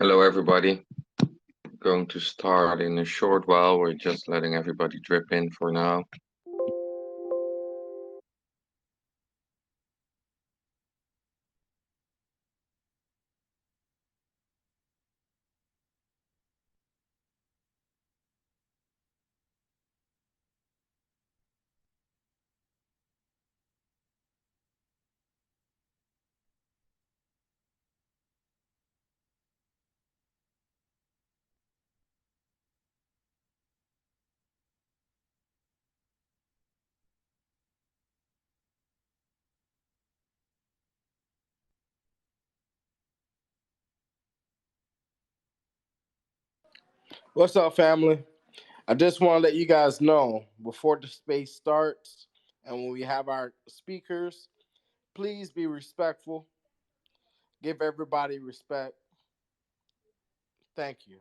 Hello, everybody. Going to start in a short while. We're just letting everybody drip in for now. What's up, family? I just want to let you guys know before the space starts and when we have our speakers, please be respectful. Give everybody respect. Thank you.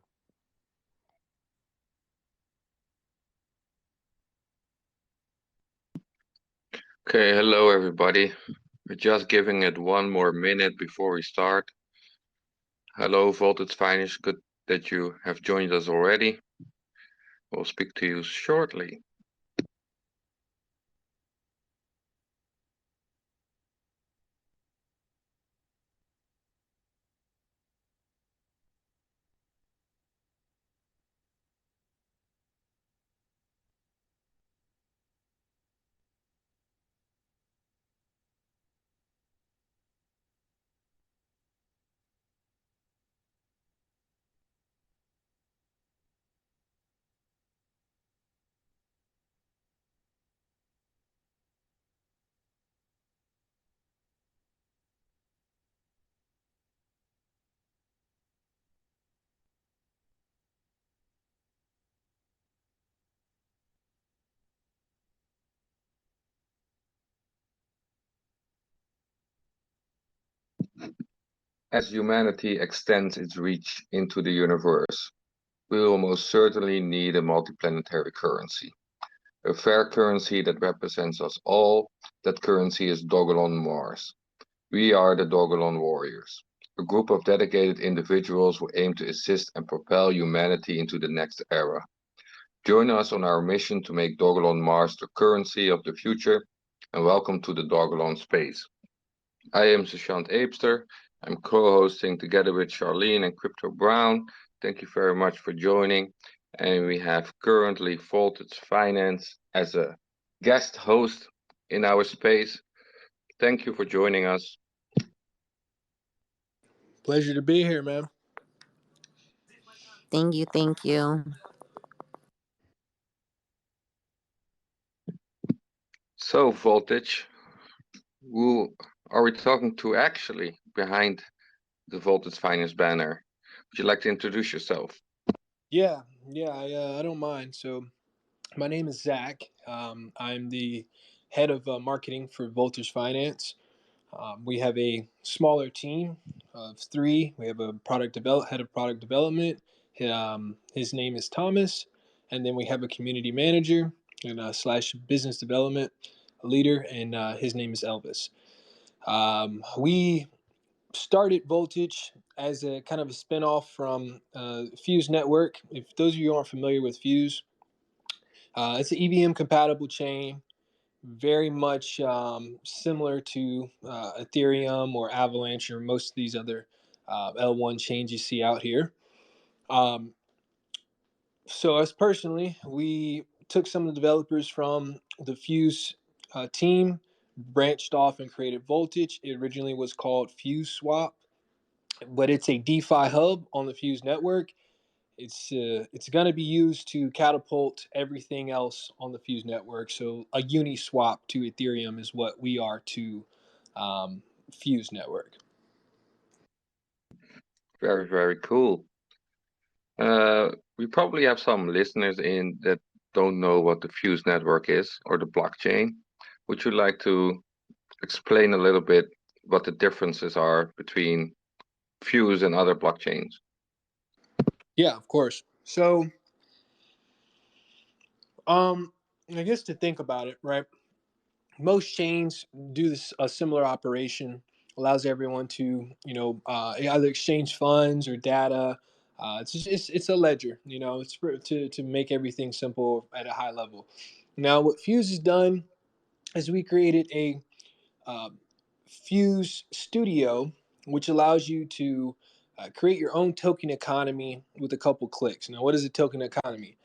Okay, hello, everybody. We're just giving it one more minute before we start. Hello, Voltage Finest. Good that you have joined us already. We'll speak to you shortly. As humanity extends its reach into the universe, we will most certainly need a multiplanetary currency. A fair currency that represents us all. That currency is Dogelon Mars. We are the Dogelon Warriors, a group of dedicated individuals who aim to assist and propel humanity into the next era. Join us on our mission to make Dogelon Mars the currency of the future, and welcome to the Dogelon Space. I am Sushant Eebster. I'm co-hosting together with Charlene and Crypto Brown. Thank you very much for joining. And we have currently Voltage Finance as a guest host in our space. Thank you for joining us. Pleasure to be here, man. Thank you, thank you. So, Voltage, who are we talking to actually behind the Voltage Finance banner? Would you like to introduce yourself? Yeah, I don't mind. So, my name is Zach. I'm the head of marketing for Voltage Finance. We have a smaller team of three. We have a head of product development. His name is Thomas, and then we have a community manager and slash business development leader, and his name is Elvis. We started Voltage as a kind of a spinoff from Fuse Network. If those of you aren't familiar with Fuse, it's an EVM compatible chain, very much similar to Ethereum or Avalanche or most of these other L1 chains you see out here. Um, so, us personally, we took some of the developers from the Fuse team, branched off and created Voltage. It originally was called Fuse Swap, but it's a DeFi hub on the Fuse network. It's going to be used to catapult everything else on the Fuse network. So a Uniswap to Ethereum is what we are to Fuse network. Very, very cool. We probably have some listeners in that don't know what the Fuse network is or the blockchain. Would you like to explain a little bit what the differences are between Fuse and other blockchains? Yeah, of course. So I guess to think about it, right? Most chains do a similar operation. allows everyone to, either exchange funds or data. It's a ledger, it's to make everything simple at a high level. Now, what Fuse has done is we created a uh, Fuse Studio, which allows you to create your own token economy with a couple clicks. Now, what is a token economy?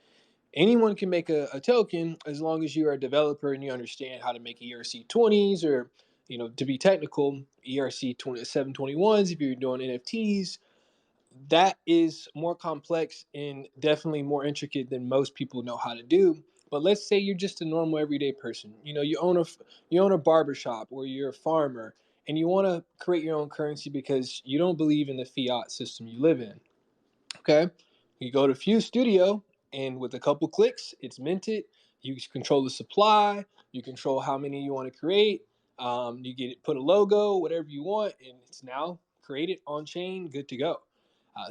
Anyone can make a token as long as you're a developer and you understand how to make ERC20s, or, to be technical, ERC 721s if you're doing NFTs. That is more complex and definitely more intricate than most people know how to do. But let's say you're just a normal everyday person. You own a barbershop, or you're a farmer, and you want to create your own currency because you don't believe in the fiat system you live in. Okay. You go to Fuse Studio, and with a couple clicks, it's minted. You control the supply. You control how many you want to create. You put a logo, whatever you want, and it's now created on chain, good to go.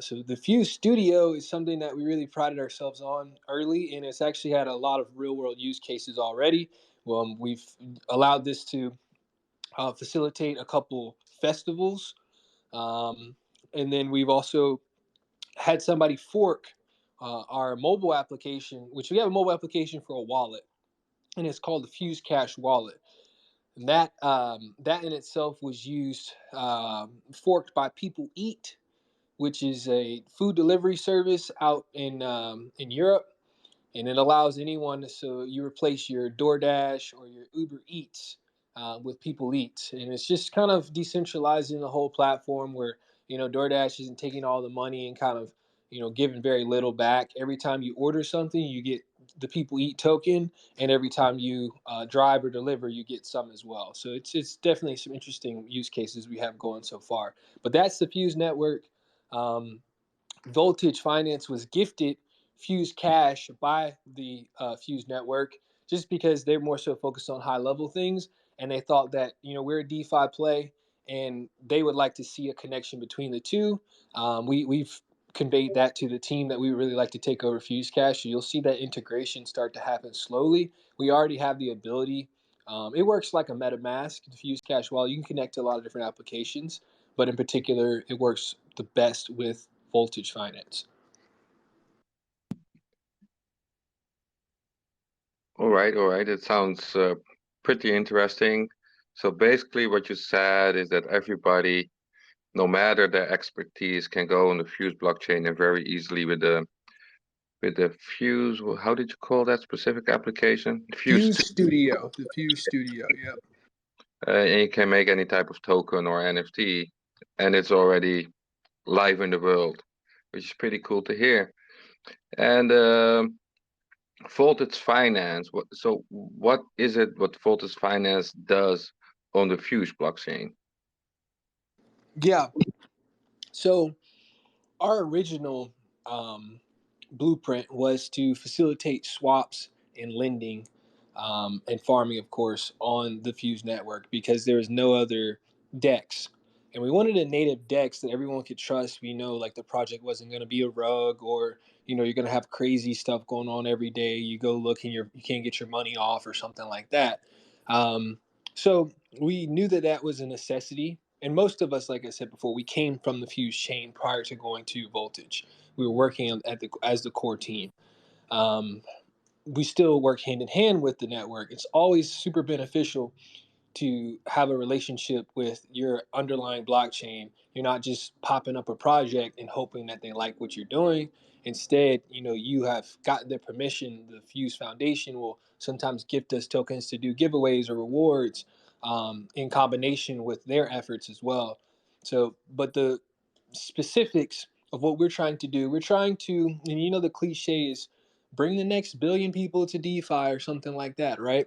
So the Fuse Studio is something that we really prided ourselves on early, and it's actually had a lot of real world use cases already. Well, we've allowed this to facilitate a couple festivals, and then we've also had somebody fork our mobile application, which we have a mobile application for a wallet, and it's called the Fuse Cash Wallet. And that in itself was used, forked by People Eat, which is a food delivery service out in Europe, and it allows anyone. So you replace your DoorDash or your Uber Eats with People Eats, and it's just kind of decentralizing the whole platform where DoorDash isn't taking all the money and kind of giving very little back. Every time you order something, you get the People Eat token, and every time you drive or deliver, you get some as well. So it's definitely some interesting use cases we have going so far. But that's the Fuse network. Um, Voltage Finance was gifted Fuse Cash by the Fuse network just because they're more so focused on high level things, and they thought that we're a DeFi play, and they would like to see a connection between the two. We've conveyed that to the team that we would really like to take over Fuse Cash. So you'll see that integration start to happen slowly. We already have the ability. It works like a MetaMask, the Fuse Cash wallet. You can connect to a lot of different applications, but in particular, it works the best with Voltage Finance. All right. It sounds pretty interesting. So basically, what you said is that everybody, no matter their expertise, can go on the Fuse blockchain and very easily with the Fuse. How did you call that specific application? Fuse, Fuse Studio, the Fuse Studio. Yep. and you can make any type of token or NFT, and it's already live in the world, which is pretty cool to hear. And Voltage Finance. What is it? What Voltage Finance does on the Fuse blockchain? Yeah. So our original um, blueprint was to facilitate swaps and lending, and farming, of course, on the Fuse network because there was no other DEX. And we wanted a native DEX that everyone could trust. We know like the project wasn't going to be a rug, or you're going to have crazy stuff going on every day. You go look and you can't get your money off or something like that. Um, so we knew that that was a necessity. And most of us, like I said before, we came from the Fuse chain prior to going to Voltage. We were working as the core team. Um, we still work hand in hand with the network. It's always super beneficial to have a relationship with your underlying blockchain. You're not just popping up a project and hoping that they like what you're doing. Instead, you have gotten their permission. The Fuse Foundation will sometimes gift us tokens to do giveaways or rewards, in combination with their efforts as well. So, but the specifics of what we're trying to do, we're trying to, and the cliche is bring the next billion people to DeFi or something like that, right?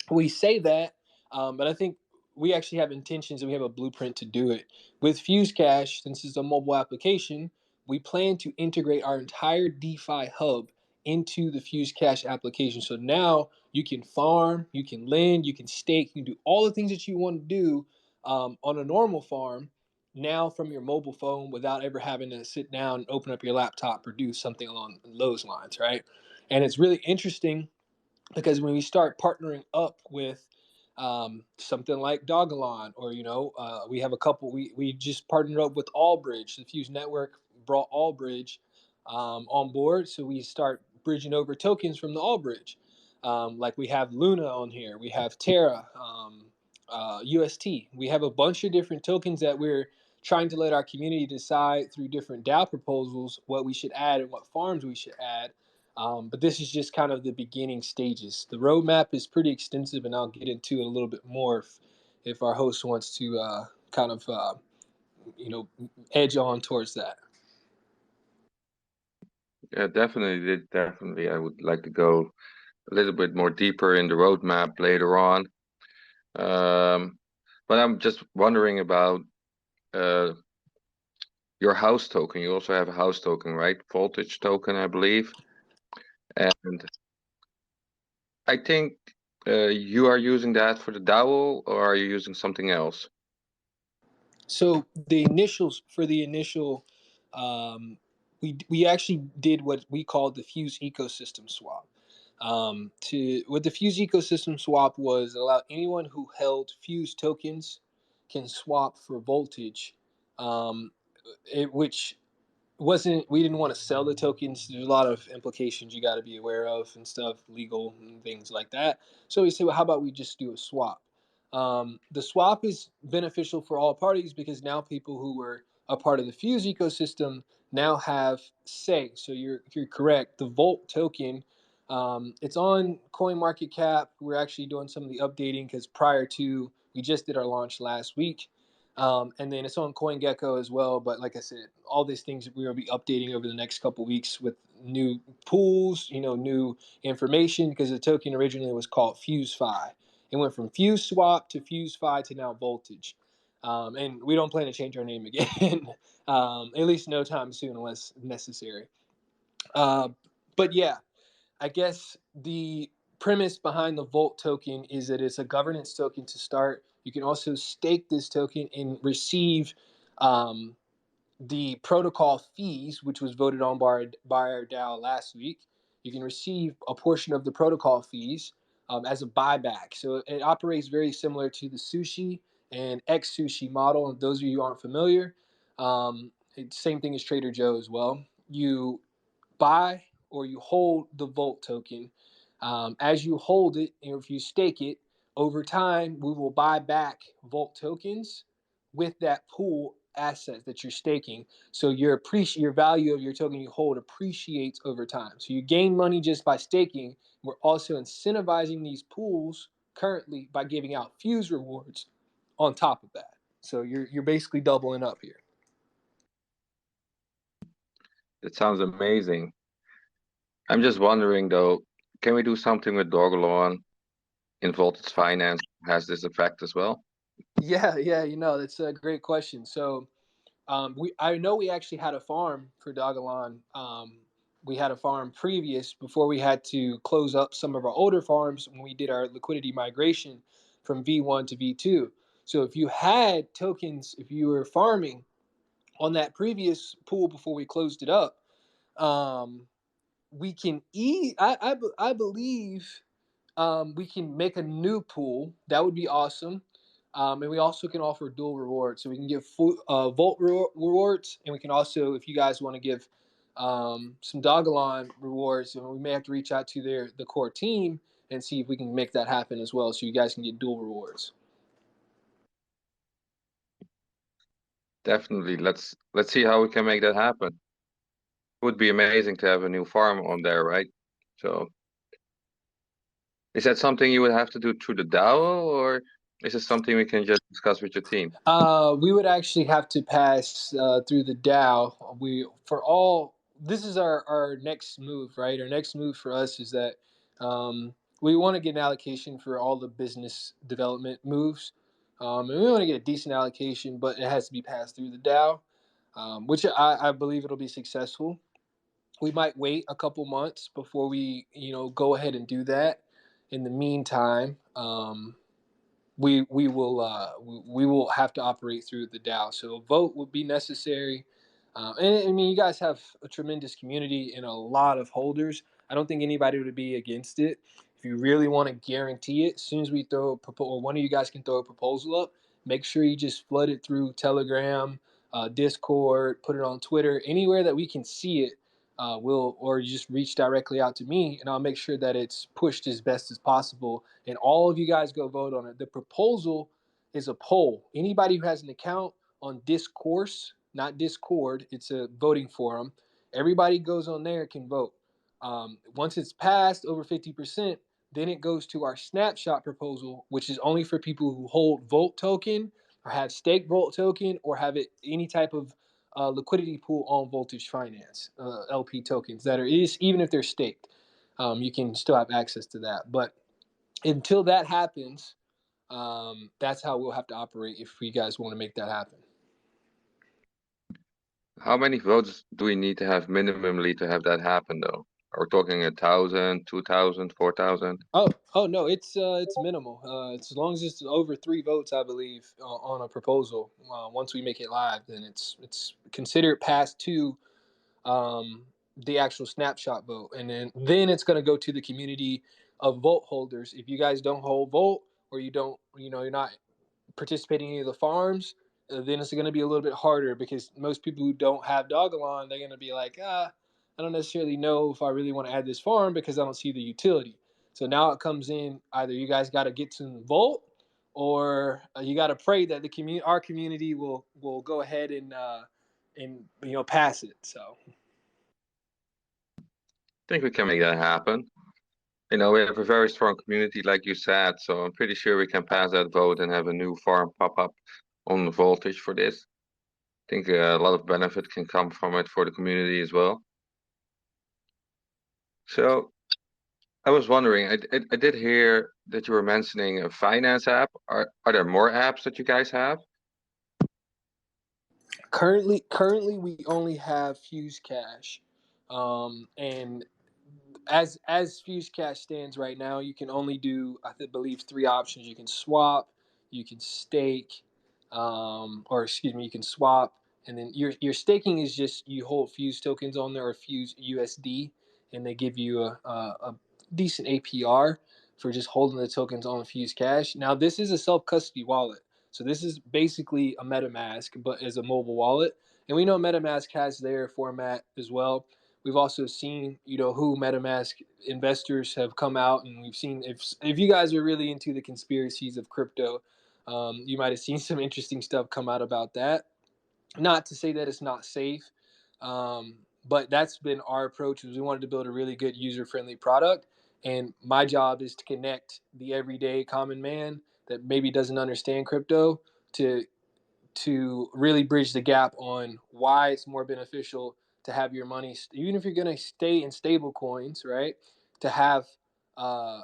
We say that, but I think we actually have intentions and we have a blueprint to do it. With Fuse Cash, since it's a mobile application, we plan to integrate our entire DeFi hub into the Fuse Cash application. So now you can farm, you can lend, you can stake, you can do all the things that you want to do on a normal farm now from your mobile phone without ever having to sit down and open up your laptop or do something along those lines, right? And it's really interesting because when we start partnering up with Something like Dogelon, or we have a couple. We just partnered up with Allbridge. The Fuse Network brought Allbridge on board, so we start bridging over tokens from the Allbridge. Like we have Luna on here, we have Terra, UST. We have a bunch of different tokens that we're trying to let our community decide through different DAO proposals what we should add and what farms we should add. But this is just kind of the beginning stages. The roadmap is pretty extensive, and I'll get into it a little bit more if our host wants to kind of edge on towards that. Yeah, definitely. I would like to go a little bit more deeper in the roadmap later on. But I'm just wondering about uh, your house token. You also have a house token, right? Voltage token, I believe. And I think you are using that for the DAO, or are you using something else? So the initials for the initial, we actually did what we called the Fuse ecosystem swap. To what the Fuse ecosystem swap was, allow anyone who held Fuse tokens can swap for voltage, which wasn't we didn't want to sell the tokens. There's a lot of implications you got to be aware of and stuff, legal and things like that. So we said, well, how about we just do a swap? The swap is beneficial for all parties because now people who were a part of the Fuse ecosystem now have say. So you're correct. The Volt token, it's on CoinMarketCap. We're actually doing some of the updating because prior to we just did our launch last week. And then it's on CoinGecko as well. But like I said, all these things we will be updating over the next couple of weeks with new pools, new information, because the token originally was called FuseFi. It went from Fuse Swap to FuseFi to now Voltage. And we don't plan to change our name again, at least no time soon unless necessary. But yeah, I guess the premise behind the Volt token is that it's a governance token to start. You can also stake this token and receive um, the protocol fees, which was voted on by our DAO last week. You can receive a portion of the protocol fees as a buyback. So it operates very similar to the sushi and X sushi model. And those of you who aren't familiar, same thing as Trader Joe as well. You buy or you hold the Volt token. As you hold it, or if you stake it, over time, we will buy back Volt tokens with that pool asset that you're staking. So your value of your token you hold appreciates over time. So you gain money just by staking. We're also incentivizing these pools currently by giving out Fuse rewards on top of that. So you're basically doubling up here. That sounds amazing. I'm just wondering though, can we do something with Dogelon in Voltage Finance? Has this effect as well? Yeah, that's a great question. So I know we actually had a farm for Dogelon. We had a farm previous before we had to close up some of our older farms when we did our liquidity migration from V1 to V2. So if you had tokens, if you were farming on that previous pool before we closed it up, um, we can I believe we can make a new pool. That would be awesome. And we also can offer dual rewards. So we can give Volt rewards, and we can also, if you guys want to give some Dogelon rewards, and we may have to reach out to the core team and see if we can make that happen as well, so you guys can get dual rewards. Definitely. Let's see how we can make that happen. It would be amazing to have a new farm on there, right? So is that something you would have to do through the DAO, or is it something we can just discuss with your team? We would actually have to pass through the DAO. This is our next move, right? Our next move for us is that we want to get an allocation for all the business development moves. And we want to get a decent allocation, but it has to be passed through the DAO, which I believe it'll be successful. We might wait a couple months before we, go ahead and do that. In the meantime, we will have to operate through the DAO. So a vote would be necessary. And I mean, you guys have a tremendous community and a lot of holders. I don't think anybody would be against it. If you really want to guarantee it, as soon as we throw a proposal, or one of you guys can throw a proposal up, make sure you just flood it through Telegram, Discord, put it on Twitter, anywhere that we can see it. Or you just reach directly out to me, and I'll make sure that it's pushed as best as possible. And all of you guys go vote on it. The proposal is a poll. Anybody who has an account on Discourse, not Discord, it's a voting forum. Everybody goes on there can vote. Once it's passed over 50%, then it goes to our snapshot proposal, which is only for people who hold Volt token or have stake Volt token or have it any type of liquidity pool on Voltage Finance LP tokens that are even if they're staked, you can still have access to that. But until that happens, that's how we'll have to operate if you guys want to make that happen. How many votes do we need to have minimally to have that happen, though? Are we talking 1,000, 2,000, 4,000? Oh no, it's minimal. It's as long as it's over 3 votes, I believe, on a proposal. Once we make it live, then it's considered passed to the actual snapshot vote, and then it's going to go to the community of vote holders. If you guys don't hold vote, or you don't, you're not participating in any of the farms, then it's going to be a little bit harder because most people who don't have Dogelon, they're going to be like, I don't necessarily know if I really want to add this farm because I don't see the utility. So now it comes in, either you guys got to get to vote, or you got to pray that our community will go ahead and pass it. So I think we can make that happen. We have a very strong community, like you said, so I'm pretty sure we can pass that vote and have a new farm pop up on Voltage for this. I think a lot of benefit can come from it for the community as well. So I was wondering, I did hear that you were mentioning a finance app. Are there more apps that you guys have? currently we only have Fuse Cash, and as Fuse Cash stands right now, you can only do believe 3 options. You can swap, you can stake, or excuse me, you can swap, and then your staking is just you hold Fuse tokens on there or Fuse USD, and they give you a decent APR for just holding the tokens on Fuse Cash. Now this is a self custody wallet, so this is basically a MetaMask but as a mobile wallet, and we know MetaMask has their format as well. We've also seen, who MetaMask investors have come out, and we've seen if you guys are really into the conspiracies of crypto, you might have seen some interesting stuff come out about that. Not to say that it's not safe, but that's been our approach. Is we wanted to build a really good user-friendly product, and my job is to connect the everyday common man that maybe doesn't understand crypto to really bridge the gap on why it's more beneficial to have your money, even if you're going to stay in stable coins, right? To have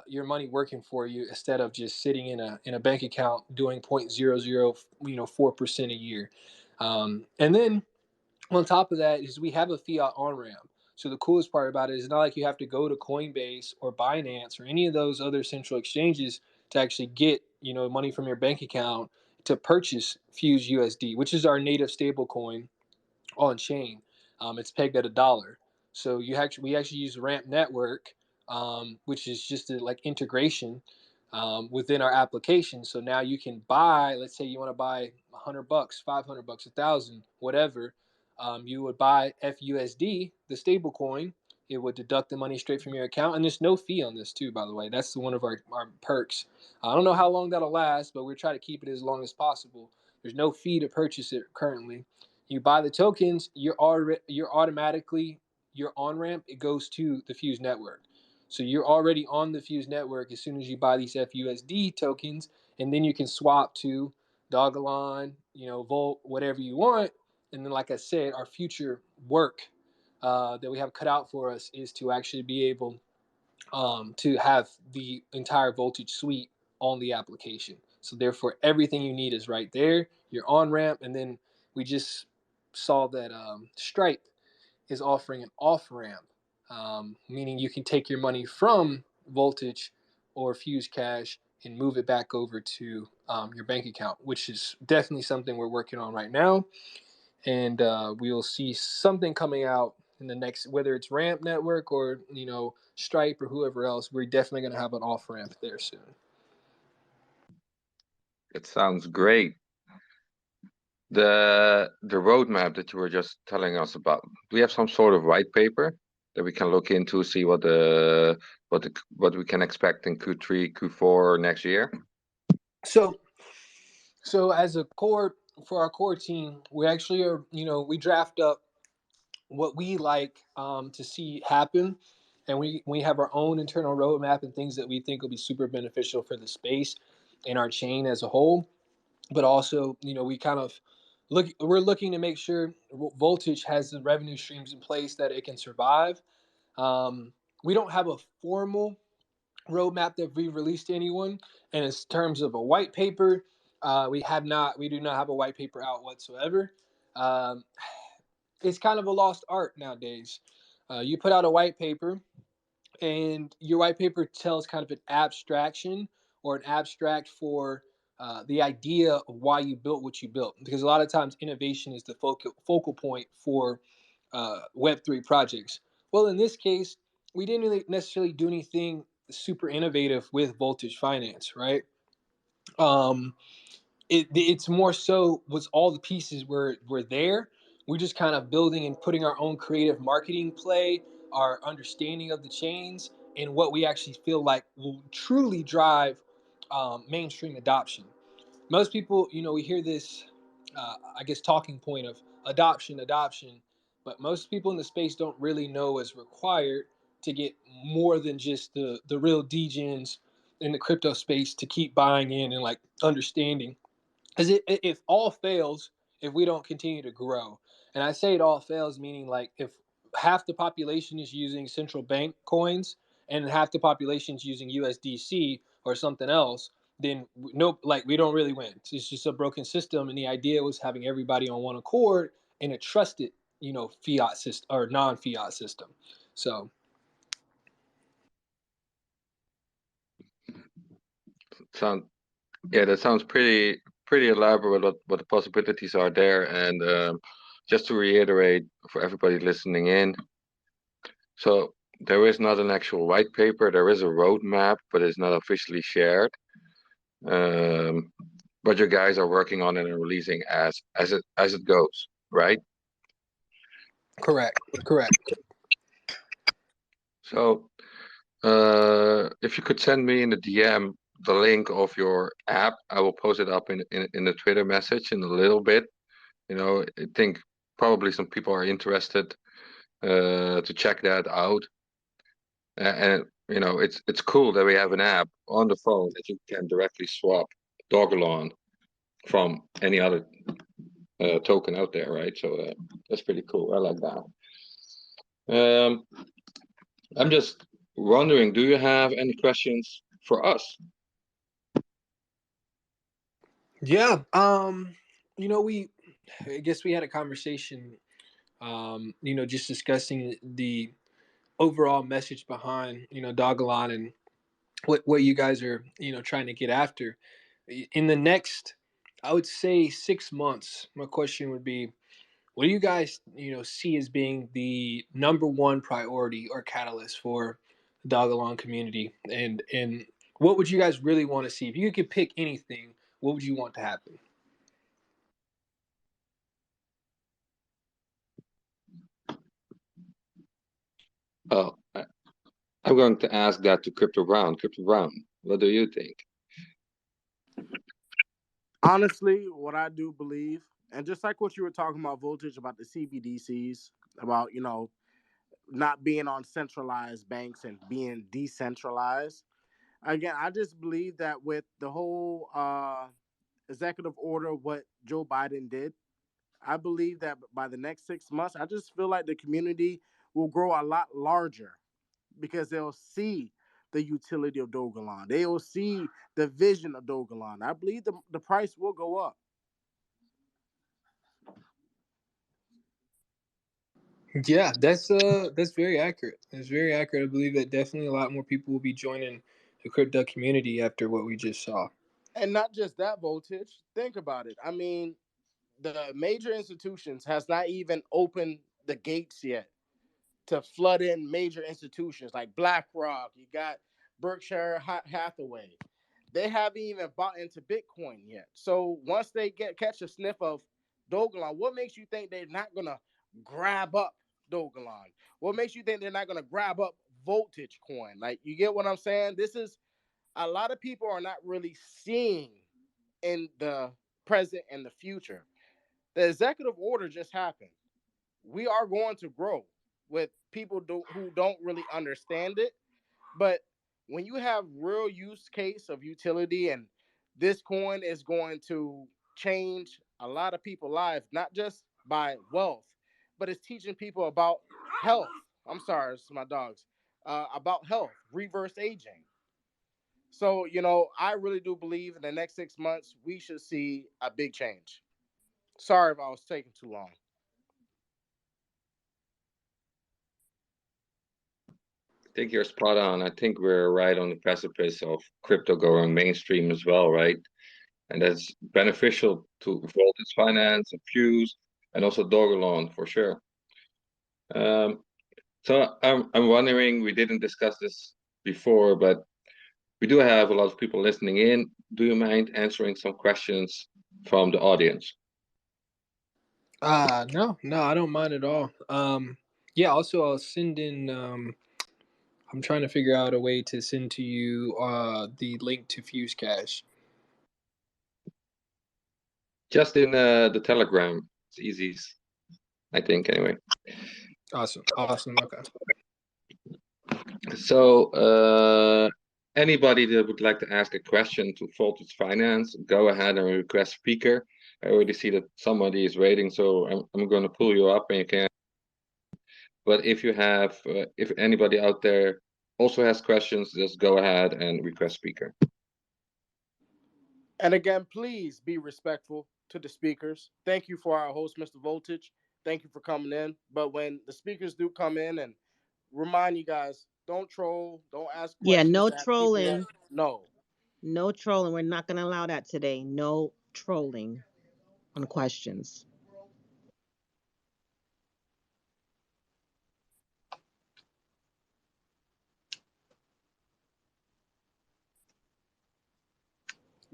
your money working for you instead of just sitting in a bank account doing 0.00 4% a year. And then on top of that is we have a fiat on ramp. So the coolest part about it is not like you have to go to Coinbase or Binance or any of those other central exchanges to actually get money from your bank account to purchase Fuse USD, which is our native stable coin on chain. It's pegged at $1. So we actually use Ramp Network, which is just a like integration within our application. So now you can buy. Let's say you want to buy $100, $500, 1,000, whatever. You would buy FUSD, the stable coin. It would deduct the money straight from your account, and there's no fee on this too. By the way, that's one of our perks. I don't know how long that'll last, but we're trying to keep it as long as possible. There's no fee to purchase it currently. You buy the tokens, you're automatically your on ramp. It goes to the Fuse network, so you're already on the Fuse network as soon as you buy these FUSD tokens, and then you can swap to Dogelon, Volt, whatever you want. And then, like I said, our future work that we have cut out for us is to actually be able to have the entire Voltage suite on the application. So therefore, everything you need is right there. Your on ramp, and then we just saw that Stripe is offering an off ramp, meaning you can take your money from Voltage or Fuse Cash and move it back over to your bank account, which is definitely something we're working on right now. And we'll see something coming out in the next, whether it's Ramp Network or Stripe or whoever else. We're definitely going to have an off ramp there soon. It sounds great. The roadmap that you were just telling us about, do we have some sort of white paper that we can look into, see what we can expect in Q3, Q4 next year? So as a core for our core team, we actually are we draft up what we like to see happen, and we have our own internal roadmap and things that we think will be super beneficial for the space and our chain as a whole. But also, we kind of we're looking to make sure Voltage has the revenue streams in place that it can survive. We don't have a formal roadmap that we've released to anyone, and in terms of a white paper, we do not have a white paper out whatsoever. Um, it's kind of a lost art nowadays. You put out a white paper, and your white paper tells kind of an abstraction or an abstract for the idea of why you built what you built. Because a lot of times innovation is the focal point for Web3 projects. Well, in this case, we didn't really necessarily do anything super innovative with Voltage Finance, right? Um, it's more so was all the pieces were there. We're just kind of building and putting our own creative marketing play, our understanding of the chains, and what we actually feel like will truly drive mainstream adoption. Most people, we hear this, I guess, talking point of adoption, but most people in the space don't really know what's required to get more than just the real degens in the crypto space to keep buying in and like understanding, because if all fails, if we don't continue to grow, and I say it all fails meaning like if half the population is using central bank coins and half the population is using USDC or something else, then nope, like we don't really win. It's just a broken system, and the idea was having everybody on one accord in a trusted fiat system or non-fiat system. So Sound Yeah, that sounds pretty elaborate. What the possibilities are there, and just to reiterate for everybody listening in, so there is not an actual white paper. There is a roadmap, but it's not officially shared. Um, but you guys are working on it and releasing as it goes, right? correct. So if you could send me in the DM the link of your app, I will post it up in the Twitter message in a little bit. I think probably some people are interested to check that out. And it's cool that we have an app on the phone that you can directly swap Dogelon from any other token out there, right? So that's pretty cool. I like that. Um, I'm just wondering, do you have any questions for us? Yeah. We I guess we had a conversation, just discussing the overall message behind, Dogelon and what you guys are, trying to get after. In the next, I would say 6 months, my question would be, what do you guys, see as being the number one priority or catalyst for the Dogelon community? And what would you guys really want to see? If you could pick anything, what would you want to happen? Oh, I'm going to ask that to Crypto Brown. Crypto Brown, what do you think? Honestly, what I do believe, and just like what you were talking about, Voltage, about the CBDCs, about not being on centralized banks and being decentralized. Again, I just believe that with the whole executive order, what Joe Biden did, I believe that by the next 6 months, I just feel like the community will grow a lot larger because they'll see the utility of Dogelon. They will see the vision of Dogelon. I believe the price will go up. Yeah, that's very accurate. That's very accurate. I believe that definitely a lot more people will be joining the crypto community after what we just saw. And not just that, Voltage. Think about it. I mean, the major institutions has not even opened the gates yet to flood in major institutions like BlackRock. You got Berkshire Hathaway. They haven't even bought into Bitcoin yet. So once they catch a sniff of Dogelon, what makes you think they're not gonna grab up Dogelon? What makes you think they're not gonna grab up Voltage Coin? Like, you get what I'm saying? This is, a lot of people are not really seeing in the present and the future. The executive order just happened. We are going to grow with people who don't really understand it. But when you have real use case of utility, and this coin is going to change a lot of people's lives, not just by wealth, but it's teaching people about health. I'm sorry, it's my dogs. About health, reverse aging. So, I really do believe in the next 6 months, we should see a big change. Sorry if I was taking too long. I think you're spot on. I think we're right on the precipice of crypto going mainstream as well, right? And that's beneficial to Voltage Finance and Fuse and also Dogelon for sure. So I'm wondering, we didn't discuss this before, but we do have a lot of people listening in. Do you mind answering some questions from the audience? No, I don't mind at all. Yeah. Also, I'll send in. I'm trying to figure out a way to send to you the link to Fuse Cash. Just in the Telegram. It's easy, I think, anyway. Awesome. Okay. So, anybody that would like to ask a question to Voltage Finance, go ahead and request speaker. I already see that somebody is waiting, so I'm going to pull you up and you can. But if you have, if anybody out there also has questions, just go ahead and request speaker. And again, please be respectful to the speakers. Thank you for our host, Mr. Voltage. Thank you for coming in. But when the speakers do come in, and remind you guys, don't troll, don't ask Yeah, questions no that people don't trolling. know. No trolling. We're not going to allow that today. No trolling on questions.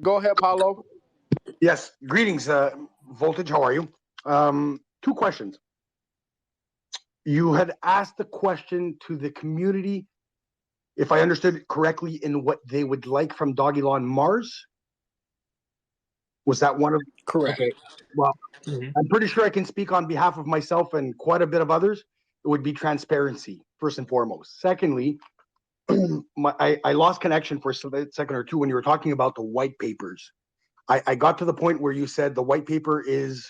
Go ahead, Paulo. Yes, greetings, Voltage. How are you? Two questions. You had asked the question to the community, if I understood it correctly, in what they would like from Dogelon Mars. Was that one of? Correct. Okay. Well, Mm-hmm. I'm pretty sure I can speak on behalf of myself and quite a bit of others. It would be transparency, first and foremost. Secondly, I lost connection for a second or two when you were talking about the white papers. I got to the point where you said the white paper is,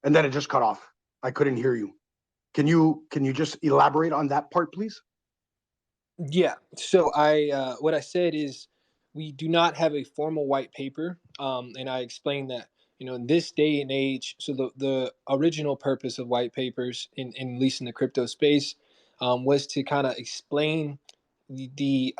and then it just cut off. I couldn't hear you. Can you just elaborate on that part, please? Yeah. So what I said is, we do not have a formal white paper, and I explained that, in this day and age. So the original purpose of white papers, in at least in the crypto space, was to kind of explain the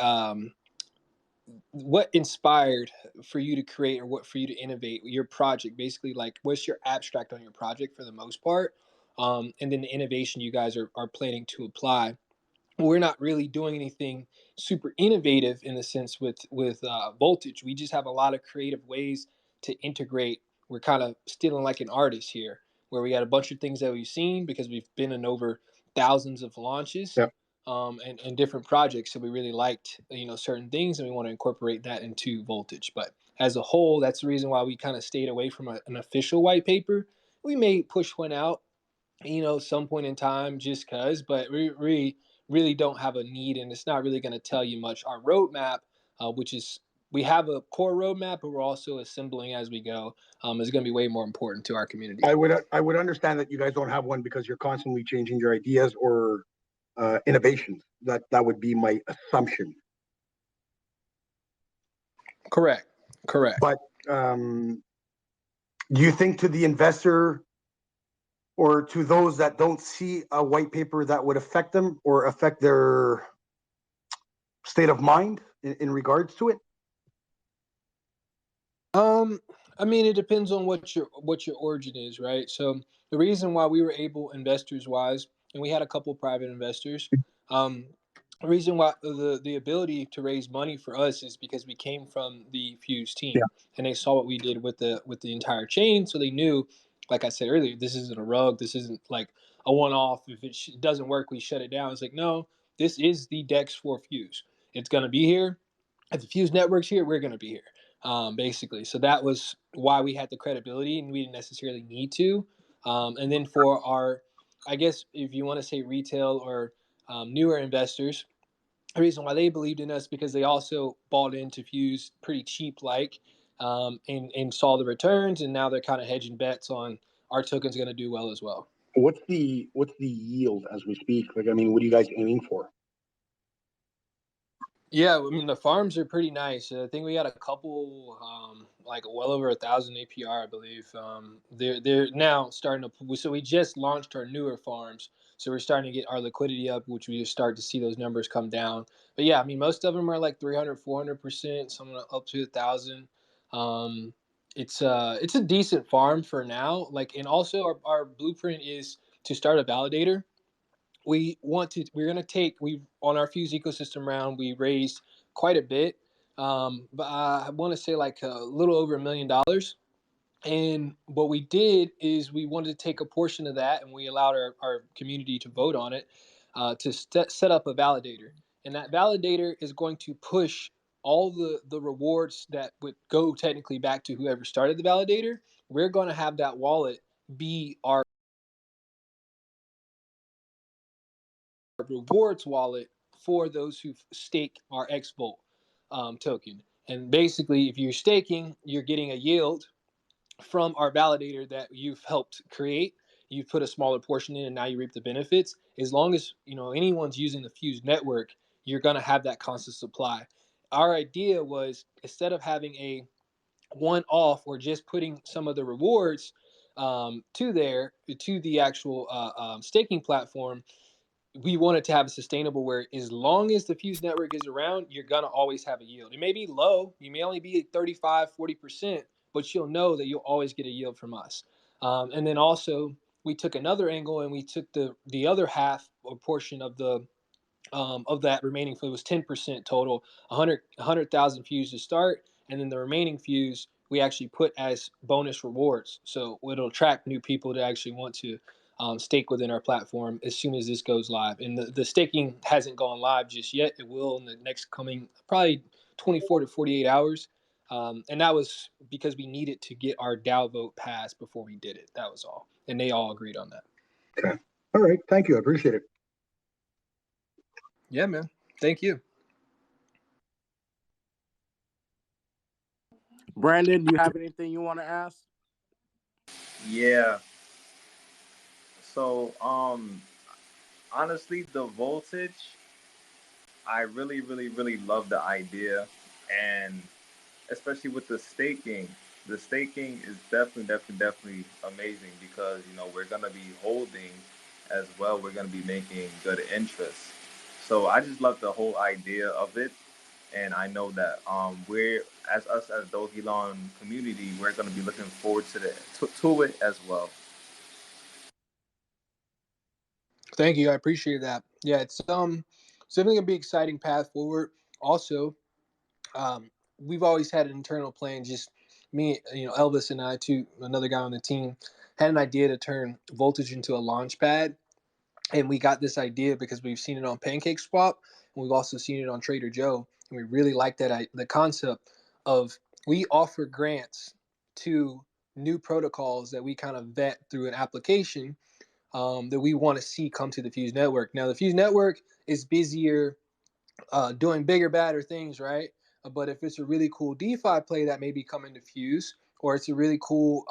what inspired for you to create, or what for you to innovate your project. Basically, like, what's your abstract on your project for the most part, and then the innovation you guys are planning to apply. We're not really doing anything super innovative in the sense with Voltage. We just have a lot of creative ways to integrate. We're kind of stealing like an artist here, where we got a bunch of things that we've seen because we've been in over thousands of launches. Yep. And different projects. So we really liked, certain things, and we want to incorporate that into Voltage. But as a whole, that's the reason why we kind of stayed away from an official white paper. We may push one out, some point in time, just because, but we really don't have a need, and it's not really going to tell you much. Our roadmap, which is, we have a core roadmap, but we're also assembling as we go, is going to be way more important to our community. I would understand that you guys don't have one because you're constantly changing your ideas or innovations. That would be my assumption. Correct. But do you think, to the investor or to those that don't see a white paper, that would affect them or affect their state of mind in regards to it? I mean, it depends on what your origin is, right? So the reason why we were able, investors wise, and we had a couple private investors. The reason why the ability to raise money for us is because we came from the Fuse Yeah. team, and they saw what we did with the entire chain, so they knew, like I said earlier, this isn't a rug, this isn't like a one off. If it doesn't work, we shut it down. It's like, no, this is the Dex for Fuse. It's gonna be here. If the Fuse network's here, we're gonna be here. Basically, so that was why we had the credibility, and we didn't necessarily need to. And then for our, I guess if you want to say retail or newer investors, the reason why they believed in us because they also bought into Fuse pretty cheap, and saw the returns, and now they're kind of hedging bets on our token's going to do well as well. What's the yield as we speak? Like, I mean, what are you guys aiming for? Yeah, I mean the farms are pretty nice. I think we got a couple, like well over 1,000 APR, I believe. They're now starting to. So we just launched our newer farms, so we're starting to get our liquidity up, which we just start to see those numbers come down. But yeah, I mean most of them are like 300, 400%, some up to 1,000. It's a decent farm for now. Like, and also our blueprint is to start a validator. We're going to take, we on our Fuse ecosystem round, we raised quite a bit. But I want to say like a little over $1 million. And what we did is we wanted to take a portion of that, and we allowed our community to vote on it, to set up a validator. And that validator is going to push all the rewards that would go technically back to whoever started the validator. We're going to have that wallet be our rewards wallet for those who stake our XVolt token. And basically, if you're staking, you're getting a yield from our validator that you've helped create. You put a smaller portion in, and now you reap the benefits. As long as anyone's using the Fuse network, you're going to have that constant supply. Our idea was, instead of having a one off or just putting some of the rewards to the actual staking platform, we want it to have a sustainable where as long as the Fuse network is around, you're going to always have a yield. It may be low. You may only be at 35, 40%, but you'll know that you'll always get a yield from us. And then also, we took another angle, and we took the other half or portion of that remaining fuse. Was 10% total, 100,000 Fuse to start, and then the remaining Fuse we actually put as bonus rewards. So it'll attract new people to actually want to stake within our platform as soon as this goes live. And the staking hasn't gone live just yet. It will in the next coming probably 24 to 48 hours. And that was because we needed to get our DAO vote passed before we did it. That was all. And they all agreed on that. Okay. All right. Thank you. I appreciate it. Yeah, man. Thank you. Brandon, do you have anything you want to ask? Yeah. So, honestly, the voltage, I really, really, really love the idea, and especially with the staking. The staking is definitely amazing because we're gonna be holding as well. We're gonna be making good interest. So I just love the whole idea of it, and I know that we're as us as Dogelon community, we're gonna be looking forward to it as well. Thank you. I appreciate that. Yeah, it's definitely gonna be an exciting path forward. Also, we've always had an internal plan. Just me, Elvis and I, too, another guy on the team, had an idea to turn Voltage into a launch pad, and we got this idea because we've seen it on Pancake Swap, and we've also seen it on Trader Joe, and we really like the concept of, we offer grants to new protocols that we kind of vet through an application, that we want to see come to the Fuse network. Now, the Fuse network is busier doing bigger, badder things, right? But if it's a really cool DeFi play that may be coming to Fuse, or it's a really cool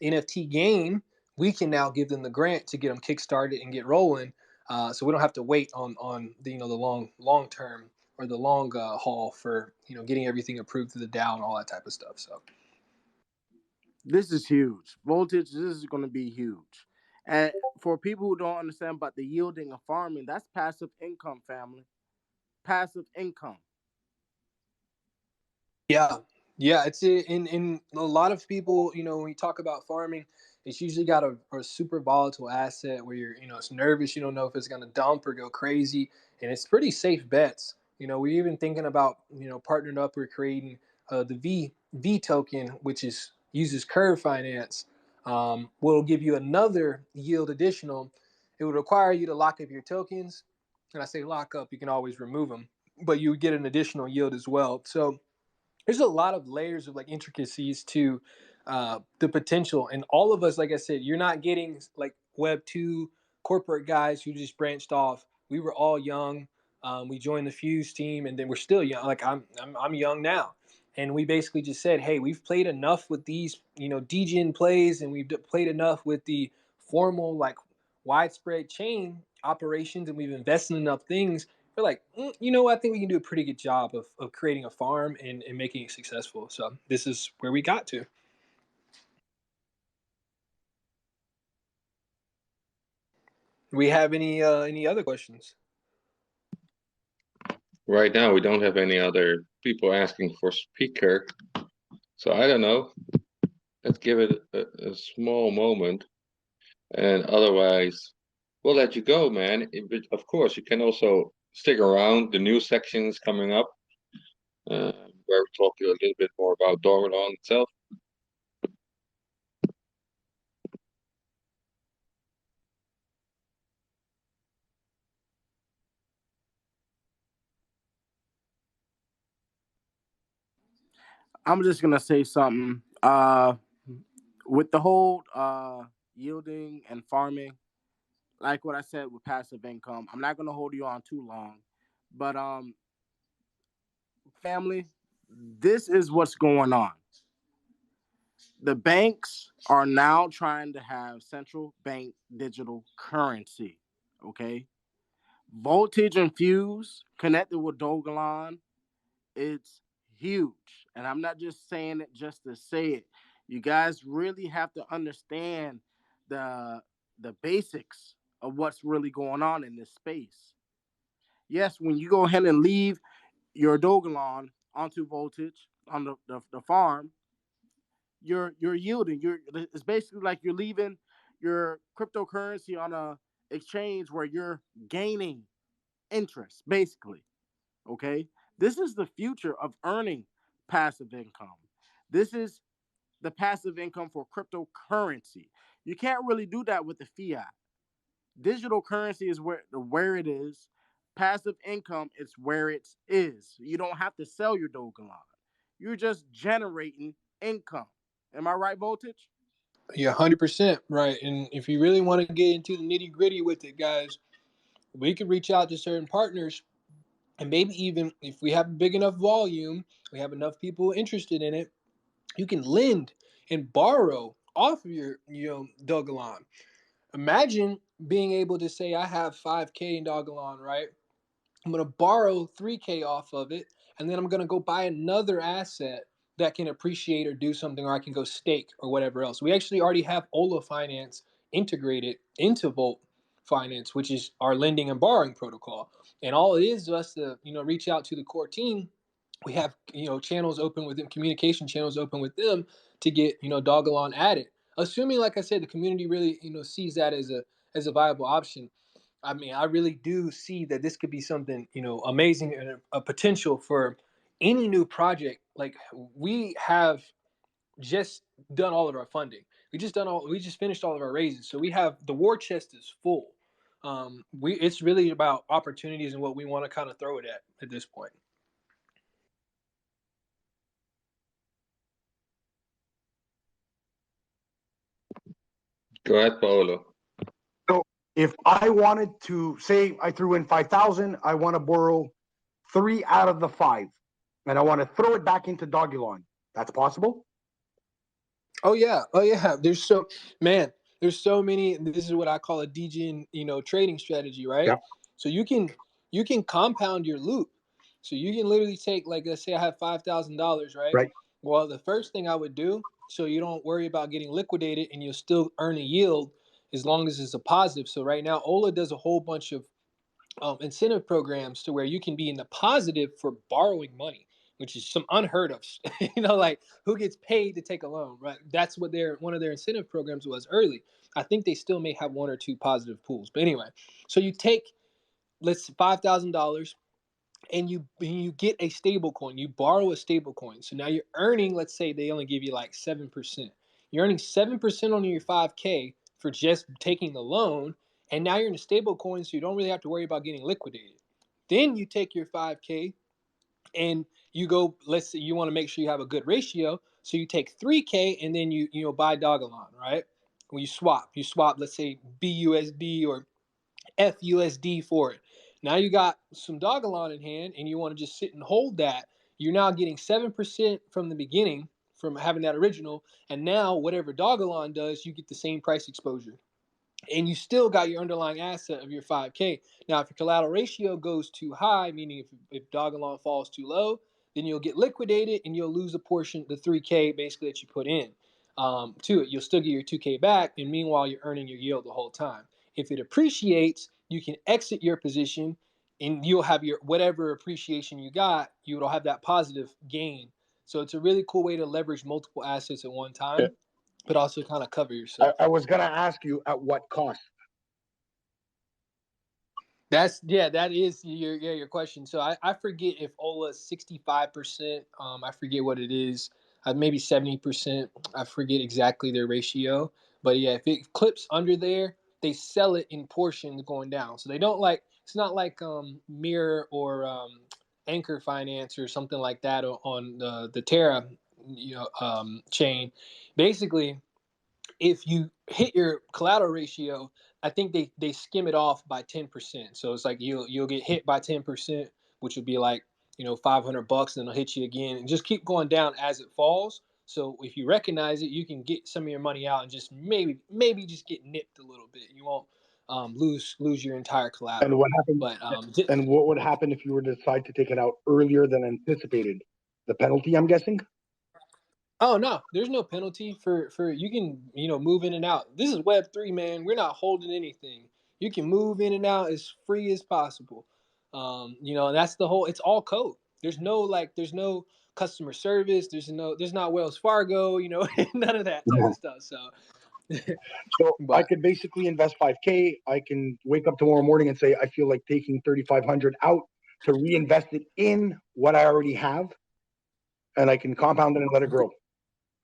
NFT game, we can now give them the grant to get them kickstarted and get rolling. So we don't have to wait on the long term or the long haul for getting everything approved through the DAO and all that type of stuff. So This is huge. Voltage, this is going to be huge. And for people who don't understand about the yielding of farming, that's passive income, family. Passive income. yeah, it's in a lot of people. When we talk about farming, It's usually got a super volatile asset where you're, it's nervous. You don't know if it's going to dump or go crazy, and it's pretty safe bets. We're even thinking about, partnering up or creating the V token, which uses curve finance. Will give you another yield additional. It would require you to lock up your tokens, and I say lock up. You can always remove them, but you would get an additional yield as well. So there's a lot of layers of like intricacies to the potential, and all of us, like I said, you're not getting like Web 2 corporate guys who just branched off. We were all young. We joined the Fuse team, and then we're still young. Like I'm young now, and we basically just said, hey, we've played enough with these degen plays, and we've played enough with the formal like widespread chain operations, and we've invested in enough things. We're like, I think we can do a pretty good job of creating a farm and making it successful. So this is where we got to. Do we have any other questions? Right now, we don't have any other people asking for speaker. So I don't know. Let's give it a small moment. And otherwise, we'll let you go, man. But of course, you can also stick around. The new section is coming up, where we talk to you a little bit more about Dogelon itself. I'm just gonna say something. With the whole yielding and farming, like what I said with passive income, I'm not gonna hold you on too long, but family, this is what's going on. The banks are now trying to have central bank digital currency. Okay, Voltage and Fuse connected with Dogelon, it's huge. And I'm not just saying it just to say it. You guys really have to understand the basics of what's really going on in this space. Yes, when you go ahead and leave your Dogelon onto Voltage on the farm, you're yielding. It's basically like you're leaving your cryptocurrency on a exchange where you're gaining interest, basically. Okay, this is the future of earning passive income. This is the passive income for cryptocurrency. You can't really do that with the fiat. Digital currency is where it is. Passive income is where it is. You don't have to sell your Dogelon. You're just generating income. Am I right, Voltage? Yeah, 100% right. And if you really want to get into the nitty gritty with it, guys, we can reach out to certain partners, and maybe even if we have a big enough volume, we have enough people interested in it, you can lend and borrow off of your Dogelon. Imagine being able to say, I have 5K in Dogelon, right? I'm going to borrow 3K off of it, and then I'm going to go buy another asset that can appreciate or do something, or I can go stake or whatever else. We actually already have Ola Finance integrated into Volt Finance, which is our lending and borrowing protocol. And all it is us to reach out to the core team. We have channels open with them, communication channels open with them to get Dogelon added. Assuming, like I said, the community really sees that as a viable option. I mean, I really do see that this could be something, amazing and a potential for any new project. Like we have just done all of our funding. We just finished all of our raises. So we have the war chest is full. It's really about opportunities and what we want to kind of throw it at this point. Go ahead, Paolo. So if I wanted to say I threw in 5,000, I want to borrow 3 out of the 5, and I want to throw it back into Dogelon. That's possible. Oh yeah. There's so many. This is what I call a degen, trading strategy, right? Yeah. So you can compound your loop. So you can literally take, like, let's say I have $5,000, right? Right. Well, the first thing I would do, so you don't worry about getting liquidated and you'll still earn a yield as long as it's a positive. So right now, Ola does a whole bunch of incentive programs to where you can be in the positive for borrowing money. which is some unheard of. Like who gets paid to take a loan, right? That's what one of their incentive programs was early. I think they still may have one or two positive pools, but anyway. So you take, let's $5,000, and you get a stable coin. You borrow a stable coin. So now you're earning, let's say they only give you like 7%. You're earning 7% on your 5K for just taking the loan, and now you're in a stable coin, so you don't really have to worry about getting liquidated. Then you take your 5K and you go, let's say you want to make sure you have a good ratio, so you take 3K and then you buy Dogelon, right? When you swap, let's say BUSD or FUSD for it. Now you got some Dogelon in hand and you want to just sit and hold that. You're now getting 7% from the beginning from having that original. And now whatever Dogelon does, you get the same price exposure. And you still got your underlying asset of your 5K. Now, if your collateral ratio goes too high, meaning if Dogelon falls too low, then you'll get liquidated and you'll lose a portion, the 3K basically that you put in to it. You'll still get your 2K back, and meanwhile, you're earning your yield the whole time. If it appreciates, you can exit your position and you'll have your whatever appreciation you got, you will have that positive gain. So it's a really cool way to leverage multiple assets at one time, but also kind of cover yourself. I was gonna ask you at what cost. That is your question. So I forget if Ola's 65%. I forget what it is. Maybe 70%. I forget exactly their ratio. But yeah, if it clips under there, they sell it in portions going down. So they don't like, it's not like Mirror or Anchor Finance or something like that on the Terra chain. Basically, if you hit your collateral ratio, I think they skim it off by 10%. So it's like you'll get hit by 10%, which would be like, $500, and they'll hit you again and just keep going down as it falls. So if you recognize it, you can get some of your money out and just maybe just get nipped a little bit. You won't lose your entire collateral. And what happened? But and what would happen if you were to decide to take it out earlier than anticipated? The penalty, I'm guessing. Oh no, there's no penalty for you can move in and out. This is Web3, man. We're not holding anything. You can move in and out as free as possible. And that's the whole. It's all code. There's no customer service. There's not Wells Fargo. None of that type of stuff. So, So I but could basically invest 5K. I can wake up tomorrow morning and say I feel like taking 3,500 out to reinvest it in what I already have, and I can compound it and let it grow.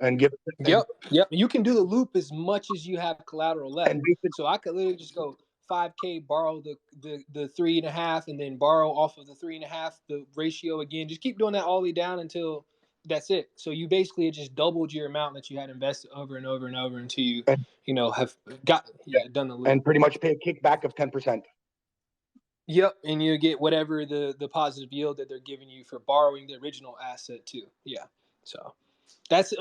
And give yep. You can do the loop as much as you have collateral left. and So I could literally just go 5K, borrow the 3.5, and then borrow off of the 3.5 the ratio again. Just keep doing that all the way down until that's it. So you basically just doubled your amount that you had invested over and over and over until you have done the loop. And pretty much pay a kickback of 10%. Yep, and you get whatever the positive yield that they're giving you for borrowing the original asset too. Yeah, so that's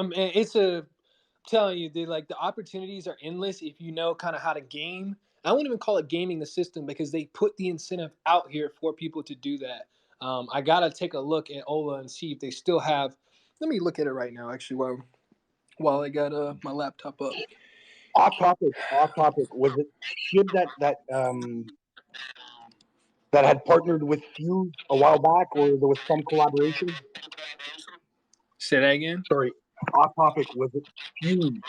telling you, the opportunities are endless if you know kind of how to game. I won't even call it gaming the system because they put the incentive out here for people to do that. I gotta take a look at Ola and see if they still have. Let me look at it right now, actually, while I got my laptop up. Off topic. Was it Shib that had partnered with Fuse a while back, or there was some collaboration? Say that again. Sorry, off topic. Was it Fuse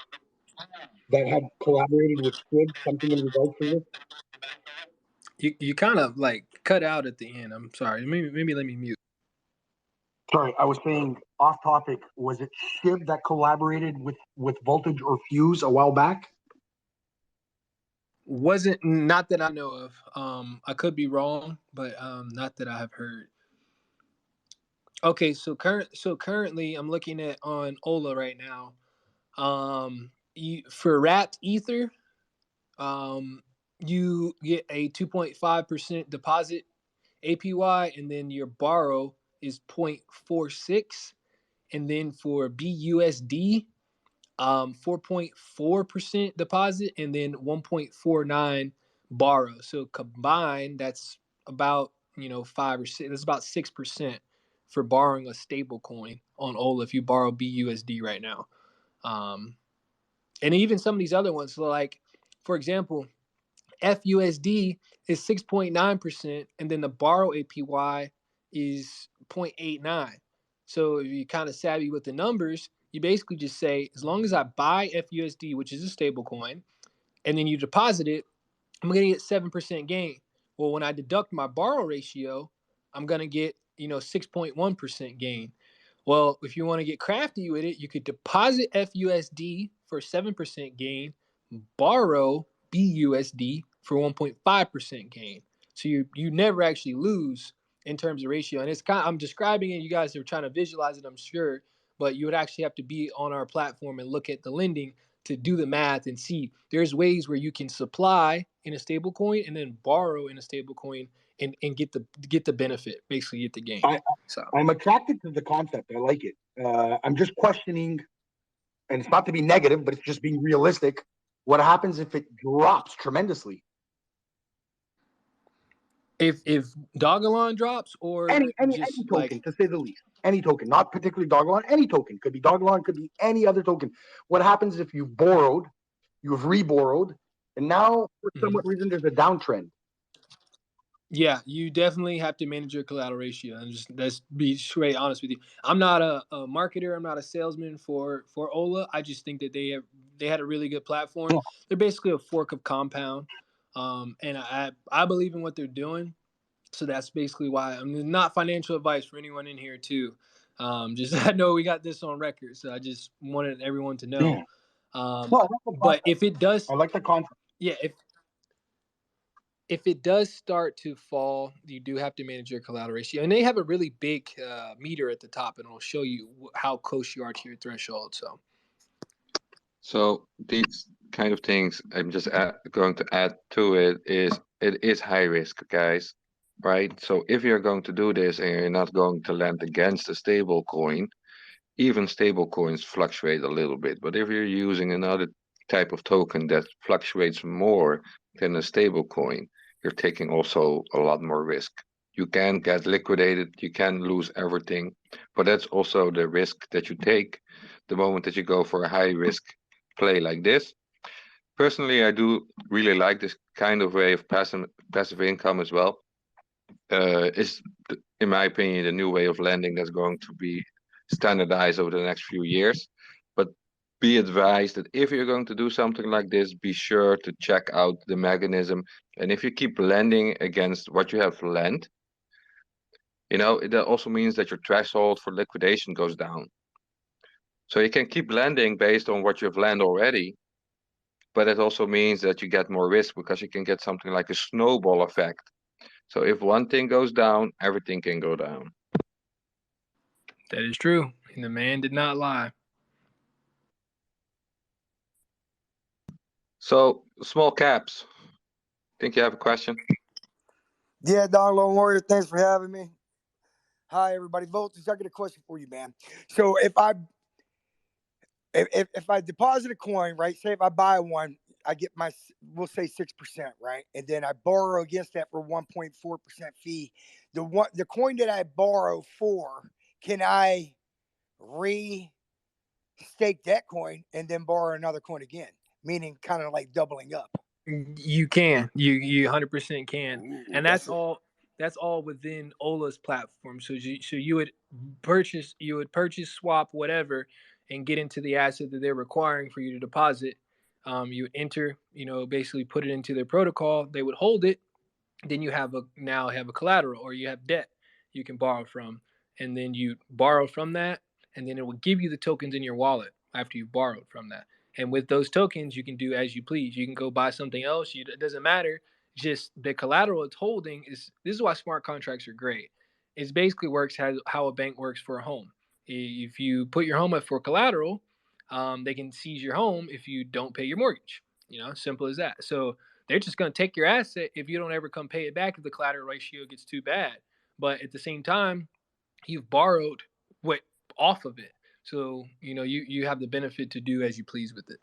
that had collaborated with Shib? Something in regards to this? You kind of cut out at the end. I'm sorry. Maybe let me mute. Sorry, I was saying off topic. Was it Shib that collaborated with Voltage or Fuse a while back? Wasn't, not that I know of. I could be wrong, but not that I have heard. Okay, so currently I'm looking at on Ola right now. For Wrapped Ether, you get a 2.5% deposit APY, and then your borrow is 0.46, and then for BUSD, 4.4% deposit and then 1.49 borrow. So combined, that's about 5 or 6. That's about 6% for borrowing a stable coin on Ola if you borrow BUSD right now. And even some of these other ones, so for example, FUSD is 6.9%, and then the borrow APY is 0.89. So if you're kind of savvy with the numbers, you basically just say, as long as I buy FUSD, which is a stable coin, and then you deposit it, I'm going to get 7% gain. Well, when I deduct my borrow ratio, I'm going to get, 6.1% gain. Well, if you want to get crafty with it, you could deposit FUSD for 7% gain, borrow BUSD for 1.5% gain. So you never actually lose in terms of ratio. And it's kind of, I'm describing it. You guys are trying to visualize it, I'm sure, but you would actually have to be on our platform and look at the lending to do the math and see there's ways where you can supply in a stable coin and then borrow in a stable coin and get the benefit, basically get the gain. I'm attracted to the concept. I like it. I'm just questioning, and it's not to be negative, but it's just being realistic. What happens if it drops tremendously? If Dogelon drops, or any just token, to say the least, any token, not particularly Dogelon, any token, could be Dogelon, could be any other token. What happens if you've borrowed, you've reborrowed, and now for some reason there's a downtrend? Yeah, you definitely have to manage your collateral ratio, and just let's be straight honest with you. I'm not a marketer. I'm not a salesman for Ola. I just think that they had a really good platform. Yeah. They're basically a fork of Compound, and I believe in what they're doing. So that's basically why. I'm not financial advice for anyone in here too. Just I know we got this on record, so I just wanted everyone to know. Yeah. No, I like the but if it does, I like the concept. Yeah, if it does start to fall, you do have to manage your collateral ratio, and they have a really big meter at the top, and it'll show you how close you are to your threshold. So these kind of things I'm just going to add to it is high risk, guys, right? So if you're going to do this and you're not going to lend against a stable coin, even stable coins fluctuate a little bit. But if you're using another type of token that fluctuates more than a stable coin, you're taking also a lot more risk. You can get liquidated, you can lose everything, but that's also the risk that you take the moment that you go for a high risk play like this. Personally, I do really like this kind of way of passive income as well. It's, in my opinion, the new way of lending that's going to be standardized over the next few years. But be advised that if you're going to do something like this, be sure to check out the mechanism. And if you keep lending against what you have lent, that also means that your threshold for liquidation goes down. So you can keep lending based on what you've lent already, but it also means that you get more risk because you can get something like a snowball effect. So if one thing goes down, everything can go down. That is true. And the man did not lie. So small caps. Think you have a question? Yeah, Dogelon Warrior, thanks for having me. Hi, everybody. Voltage, I got a question for you, man. So if I deposit a coin, right? Say if I buy one, I get we'll say 6%, right? And then I borrow against that for 1.4% fee. The coin that I borrow for, can I stake that coin and then borrow another coin again? Meaning kind of like doubling up. You can. You 100% can. Ooh, and that's all within Ola's platform. So you would purchase, swap, whatever, and get into the asset that they're requiring for you to deposit. You would enter, basically put it into their protocol. They would hold it. Then you now have a collateral, or you have debt you can borrow from, and then you borrow from that, and then it will give you the tokens in your wallet after you've borrowed from that. And with those tokens, you can do as you please. You can go buy something else. It doesn't matter. Just the collateral it's holding this is why smart contracts are great. It basically works how a bank works for a home. If you put your home up for collateral, they can seize your home if you don't pay your mortgage. Simple as that. So they're just going to take your asset if you don't ever come pay it back if the collateral ratio gets too bad. But at the same time, you've borrowed off of it. So, you have the benefit to do as you please with it.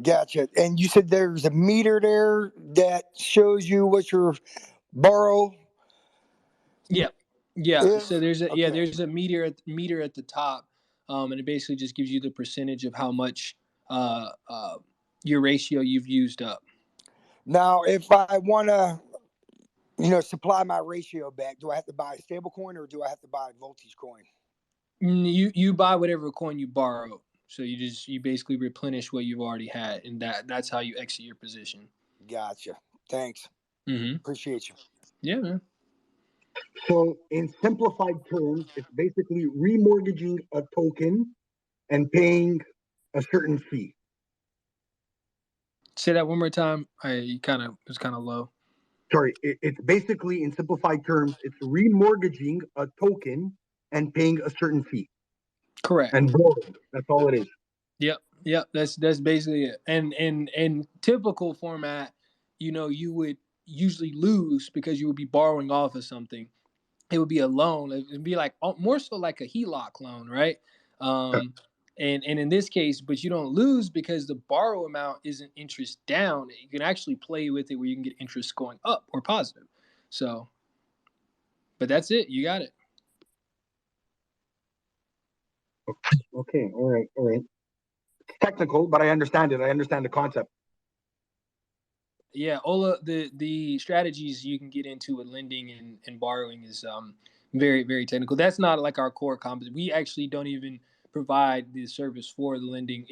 Gotcha. And you said there's a meter there that shows you what your borrow. Yeah. Is? So there's a meter at the top, and it basically just gives you the percentage of how much your ratio you've used up. Now, if I want to, supply my ratio back. Do I have to buy a stable coin or do I have to buy a voltage coin? You buy whatever coin you borrow. So you basically replenish what you've already had, and that's how you exit your position. Gotcha. Thanks. Appreciate you. Yeah, man. So in simplified terms, it's basically remortgaging a token and paying a certain fee. Say that one more time. It was kind of low. Sorry, it's basically in simplified terms, it's remortgaging a token and paying a certain fee. Correct. And borrowing. That's all it is. Yep. That's basically it. And in typical format, you would usually lose because you would be borrowing off of something. It would be a loan. It would be like more so like a HELOC loan, right? And in this case, but you don't lose because the borrow amount isn't interest down. You can actually play with it where you can get interest going up or positive. So, but that's it. You got it. Okay. All right. It's technical, but I understand it. I understand the concept. Yeah, Ola, the strategies you can get into with lending and borrowing is very, very technical. That's not like our core competence. We actually don't even provide the service for the lending.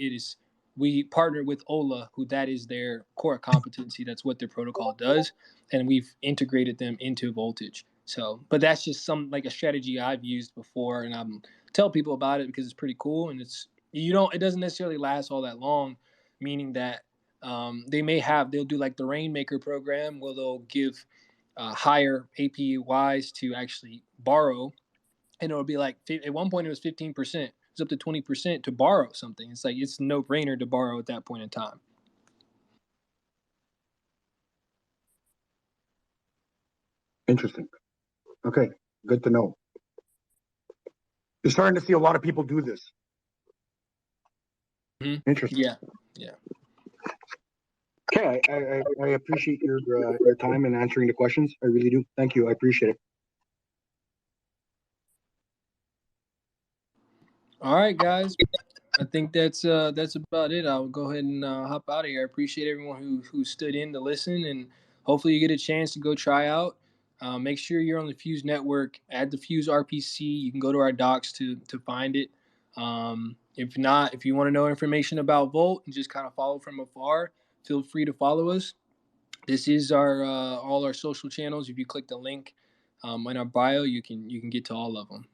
We partner with Ola, who that is their core competency. That's what their protocol does, and we've integrated them into Voltage. So, but that's just like a strategy I've used before, and I'm tell people about it because it's pretty cool, and it doesn't necessarily last all that long, meaning that they'll do like the Rainmaker program where they'll give higher APYs to actually borrow, and it'll be like at one point it was 15%. It's up to 20% to borrow something. It's like it's no brainer to borrow at that point in time. Interesting. Okay, good to know. You're starting to see a lot of people do this. Interesting. Yeah. Okay, I appreciate your time and answering the questions. I really do. Thank you. I appreciate it. All right, guys. I think that's about it. I'll go ahead and hop out of here. I appreciate everyone who stood in to listen, and hopefully you get a chance to go try out. Make sure you're on the Fuse network. Add the Fuse RPC. You can go to our docs to find it. If not, if you want to know information about Volt and just kind of follow from afar, feel free to follow us. This is our all our social channels. If you click the link in our bio, you can get to all of them.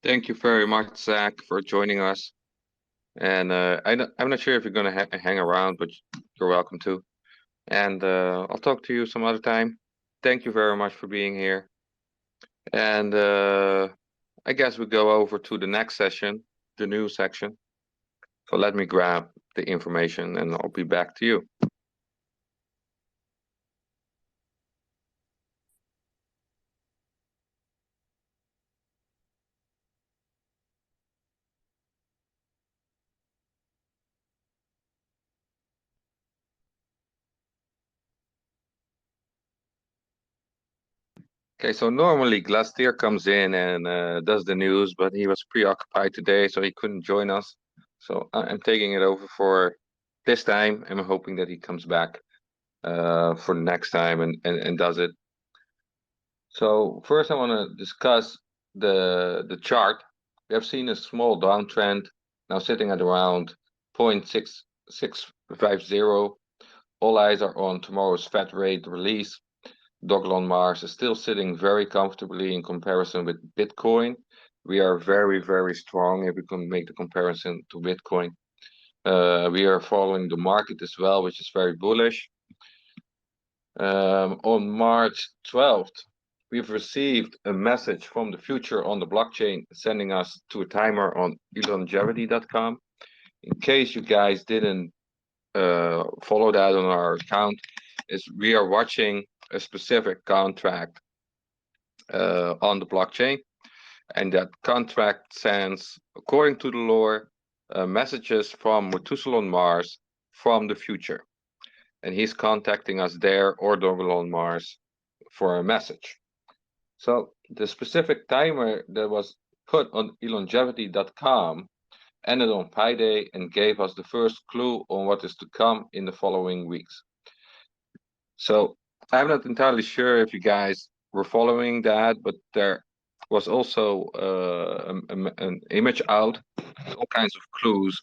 Thank you very much, Zach, for joining us. And I'm not sure if you're going to hang around, but you're welcome to. And I'll talk to you some other time. Thank you very much for being here. And I guess we go over to the next session, the news section. So let me grab the information and I'll be back to you. Okay, so normally Glastier comes in and does the news, but he was preoccupied today, so he couldn't join us. So I'm taking it over for this time. I'm hoping that he comes back for next time and does it. So first I want to discuss the chart. We have seen a small downtrend, now sitting at around 0.6650. All eyes are on tomorrow's Fed rate release. Dogelon Mars is still sitting very comfortably in comparison with Bitcoin. We are very, very strong if we can make the comparison to Bitcoin. We are following the market as well, which is very bullish. On March 12th, we've received a message from the future on the blockchain sending us to a timer on elongevity.com. In case you guys didn't follow that on our account, we are watching a specific contract on the blockchain, and that contract sends, according to the lore, messages from Methuselah Mars from the future, and he's contacting us there or Dogelon Mars for a message. So the specific timer that was put on elongevity.com ended on Pi Day and gave us the first clue on what is to come in the following weeks. So I'm not entirely sure if you guys were following that, but there was also an image out, with all kinds of clues.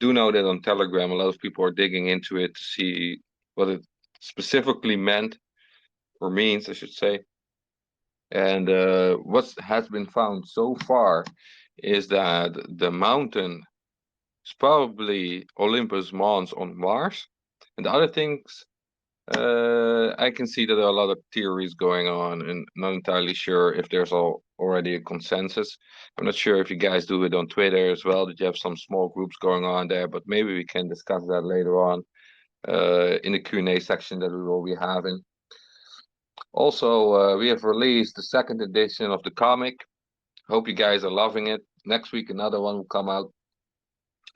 Do know that on Telegram, a lot of people are digging into it to see what it specifically meant or means, I should say. And what has been found so far is that the mountain is probably Olympus Mons on Mars. And the other things, I can see that there are a lot of theories going on, and not entirely sure if there's already a consensus. I'm not sure if you guys do it on Twitter as well, that you have some small groups going on there, but maybe we can discuss that later on in the Q&A section that we will be having. Also, we have released the second edition of the comic. Hope you guys are loving it. Next week, another one will come out.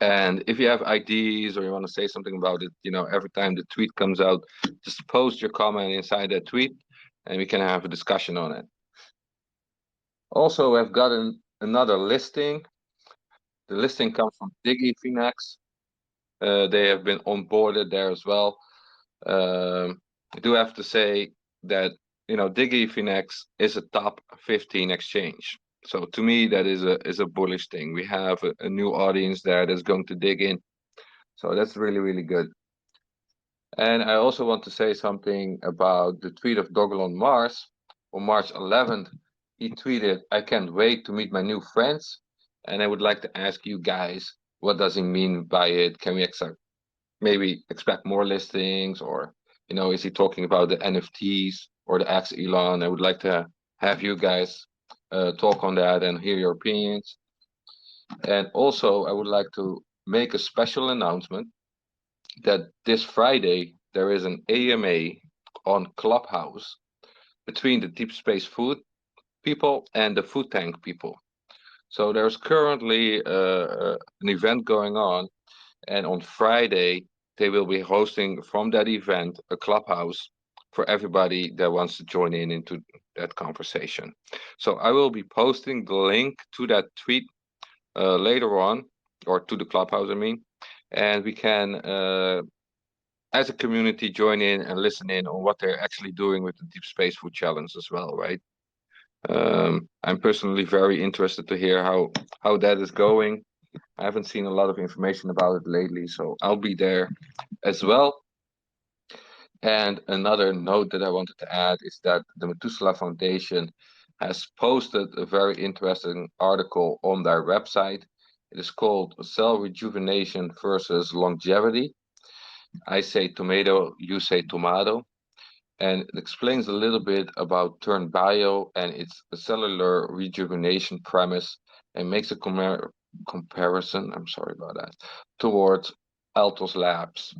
And if you have ideas or you want to say something about it, every time the tweet comes out, just post your comment inside that tweet and we can have a discussion on it. Also, I've gotten another listing. The listing comes from DigiFinex. They have been onboarded there as well. I do have to say that, DigiFinex is a top 15 exchange. So to me, that is a bullish thing. We have a new audience there that's going to dig in. So that's really, really good. And I also want to say something about the tweet of Dogelon Mars. On March 11th, he tweeted, "I can't wait to meet my new friends." And I would like to ask you guys, what does he mean by it? Can we maybe expect more listings, or, is he talking about the NFTs or the X Elon? I would like to have you guys talk on that and hear your opinions. And also, I would like to make a special announcement that this Friday there is an AMA on Clubhouse between the Deep Space Food people and the Food Tank people. So there's currently an event going on, and on Friday they will be hosting from that event a clubhouse for everybody that wants to join in into that conversation. So I will be posting the link to that tweet later on, or to the clubhouse, I mean, and we can, as a community, join in and listen in on what they're actually doing with the Deep Space Food Challenge as well, right? I'm personally very interested to hear how that is going. I haven't seen a lot of information about it lately, so I'll be there as well. And another note that I wanted to add is that the Methuselah Foundation has posted a very interesting article on their website. It is called Cell Rejuvenation versus Longevity. I say tomato, you say tomato. And it explains a little bit about Turn Bio and its cellular rejuvenation premise, and makes a comparison, I'm sorry about that, towards Altos Labs.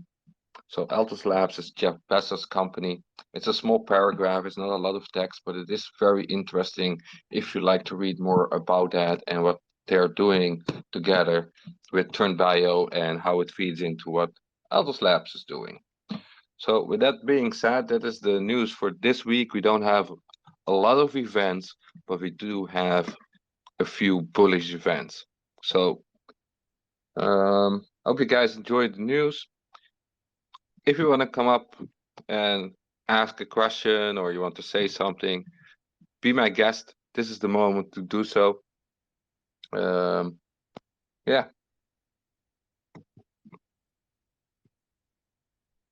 So Altos Labs is Jeff Bezos' company. It's a small paragraph, it's not a lot of text, but it is very interesting if you like to read more about that and what they're doing together with Turn Bio and how it feeds into what Altos Labs is doing. So with that being said, that is the news for this week. We don't have a lot of events, but we do have a few bullish events. So hope you guys enjoyed the news. If you want to come up and ask a question, or you want to say something, be my guest. This is the moment to do so. Yeah.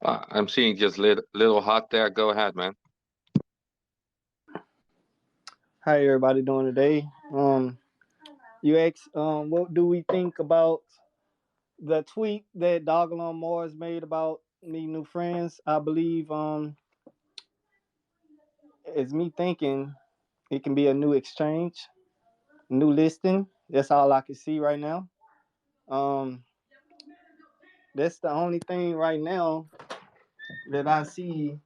I'm seeing just little hot there. Go ahead, man. How everybody doing today? You asked, what do we think about the tweet that Dogelon Mars made about meeting new friends? I believe, it's me thinking it can be a new exchange, new listing. That's all I can see right now. Um, that's the only thing right now that I see.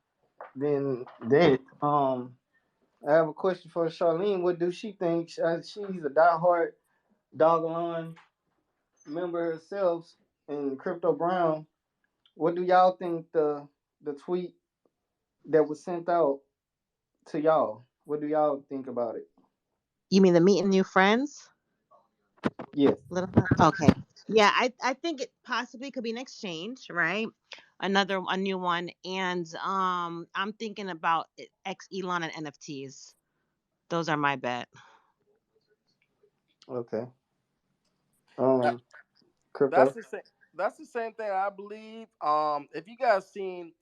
Then that, I have a question for Charlene. What do she think? She's a diehard Dogelon member herself, and Crypto Brown. What do y'all think the tweet that was sent out to y'all? What do y'all think about it? You mean the meeting new friends? Yes. Okay. Yeah, I think it possibly could be an exchange, right? a new one, and I'm thinking about X Elon and NFTs. Those are my bet. Okay. That, that's Crypto. the same. That's the same thing I believe. If you guys seen,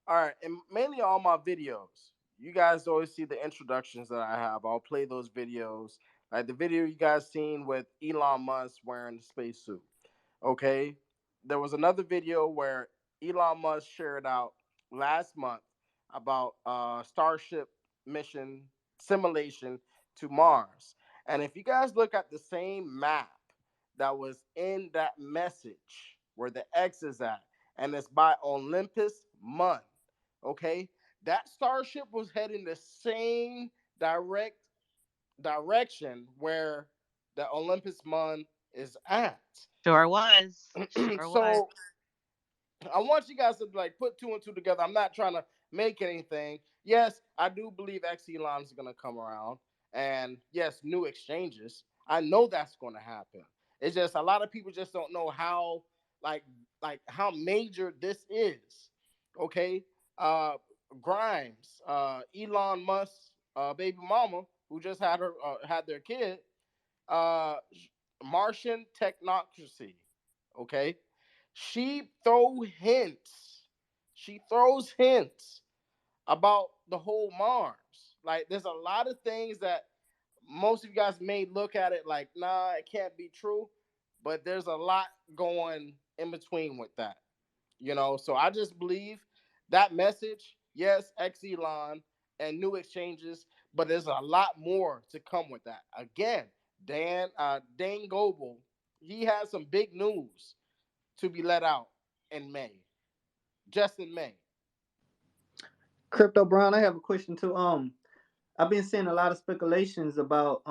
all right, and mainly all my videos, you guys always see the introductions that I have. I'll play those videos, like the video you guys seen with Elon Musk wearing the spacesuit. Okay, there was another video where Elon Musk shared out last month about Starship mission simulation to Mars. And if you guys look at the same map that was in that message where the X is at, and it's by Olympus Munn, okay, that starship was heading the same direct direction where the Olympus Munn is at. Sure was. Sure was. So I want you guys to like put two and two together. I'm not trying to make anything. Yes, I do believe Elon is going to come around, and yes, new exchanges. I know that's going to happen. It's just a lot of people just don't know how like how major this is. Okay, uh, Grimes, Elon Musk, baby mama, who just had their kid, uh, Martian technocracy. Okay, she throw hints. She throws hints about the whole Mars. Like, there's a lot of things that most of you guys may look at it like, nah, it can't be true. But there's a lot going in between with that. So I just believe that message, yes, X Elon and new exchanges, but there's a lot more to come with that. Again, Dane Goble, he has some big news to be let out in May, just in May. Crypto Brown, I have a question too. I've been seeing a lot of speculations about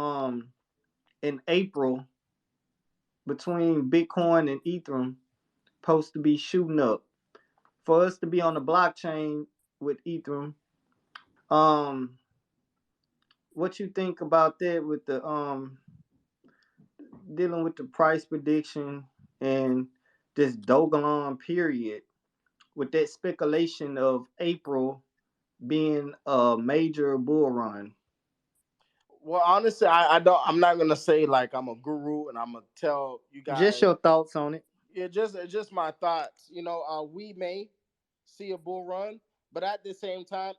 in April between Bitcoin and Ethereum supposed to be shooting up. For us to be on the blockchain with Ethereum, um, what you think about that with the dealing with the price prediction and this Dogelon period with that speculation of April being a major bull run? Well, honestly, I don't. I'm not gonna say like I'm a guru and I'm gonna tell you Just guys. your thoughts on it. It's just my thoughts. We may see a bull run, but at the same time,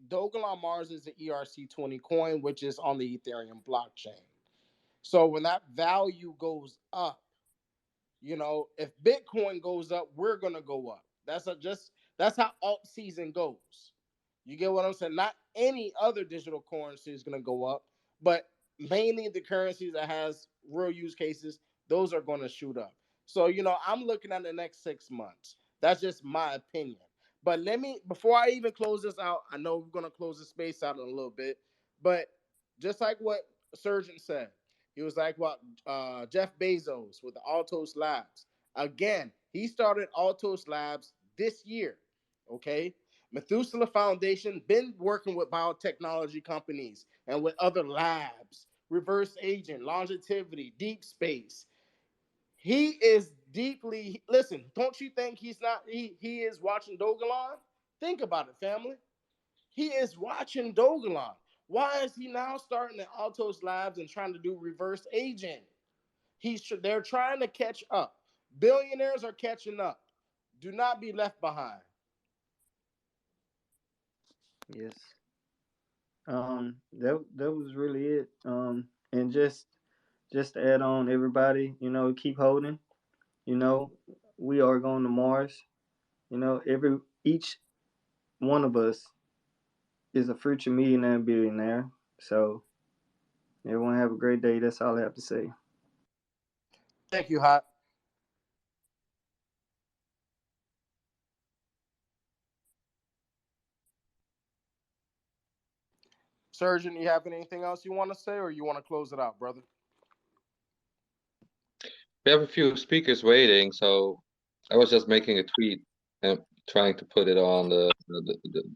Dogelon Mars is the ERC20 coin, which is on the Ethereum blockchain. So when that value goes up, if Bitcoin goes up, we're gonna go up. That's how alt season goes. You get what I'm saying? Not any other digital currency is gonna go up, but mainly the currencies that has real use cases, those are gonna shoot up. So I'm looking at the next 6 months. That's just my opinion. But before I even close this out, I know we're gonna close the space out in a little bit, but just like what Surgeon said, he was like what Jeff Bezos with the Altos Labs. Again, he started Altos Labs this year. Okay. Methuselah Foundation been working with biotechnology companies and with other labs, reverse agent, longevity, deep space. He is deeply listen. Don't you think he's not? He is watching Dogelon. Think about it, family. He is watching Dogelon. Why is he now starting at Altos Labs and trying to do reverse agent? They're trying to catch up. Billionaires are catching up. Do not be left behind. Yes. That was really it. And just to add on, everybody, keep holding. You know, we are going to Mars. Each one of us is a future millionaire and billionaire. So everyone have a great day. That's all I have to say. Thank you, Hot. Surgeon, you have anything else you want to say, or you want to close it out, brother? We have a few speakers waiting, so I was just making a tweet and trying to put it on the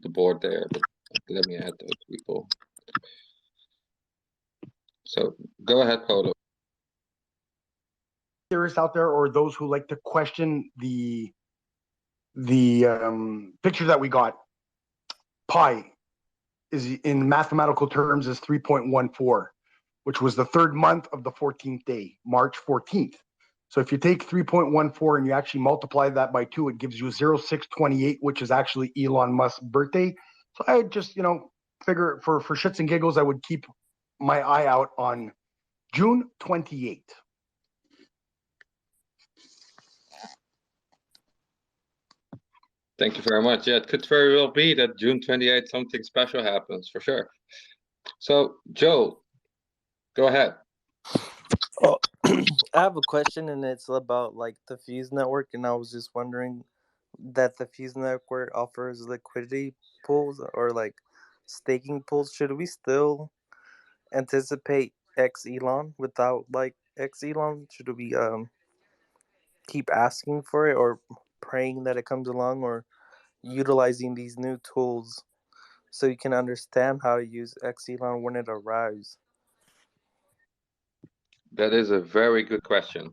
board there, but let me add those people. So go ahead, Polo. Theorists out there or those who like to question the the picture that we got, pi is in mathematical terms is 3.14, which was the third month of the 14th day, March 14th. So if you take 3.14 and you actually multiply that by 2, it gives you 0628, which is actually Elon Musk's birthday. So I would just, figure for shits and giggles, I would keep my eye out on June 28th. Thank you very much. Yeah, it could very well be that June 28th something special happens for sure. So, Joe, go ahead. Oh, I have a question, and it's about like the Fuse network, and I was just wondering that the Fuse network offers liquidity pools or like staking pools. Should we still anticipate X Elon without like X Elon? Should we keep asking for it or praying that it comes along, or utilizing these new tools so you can understand how to use X Elon when it arrives? That is a very good question.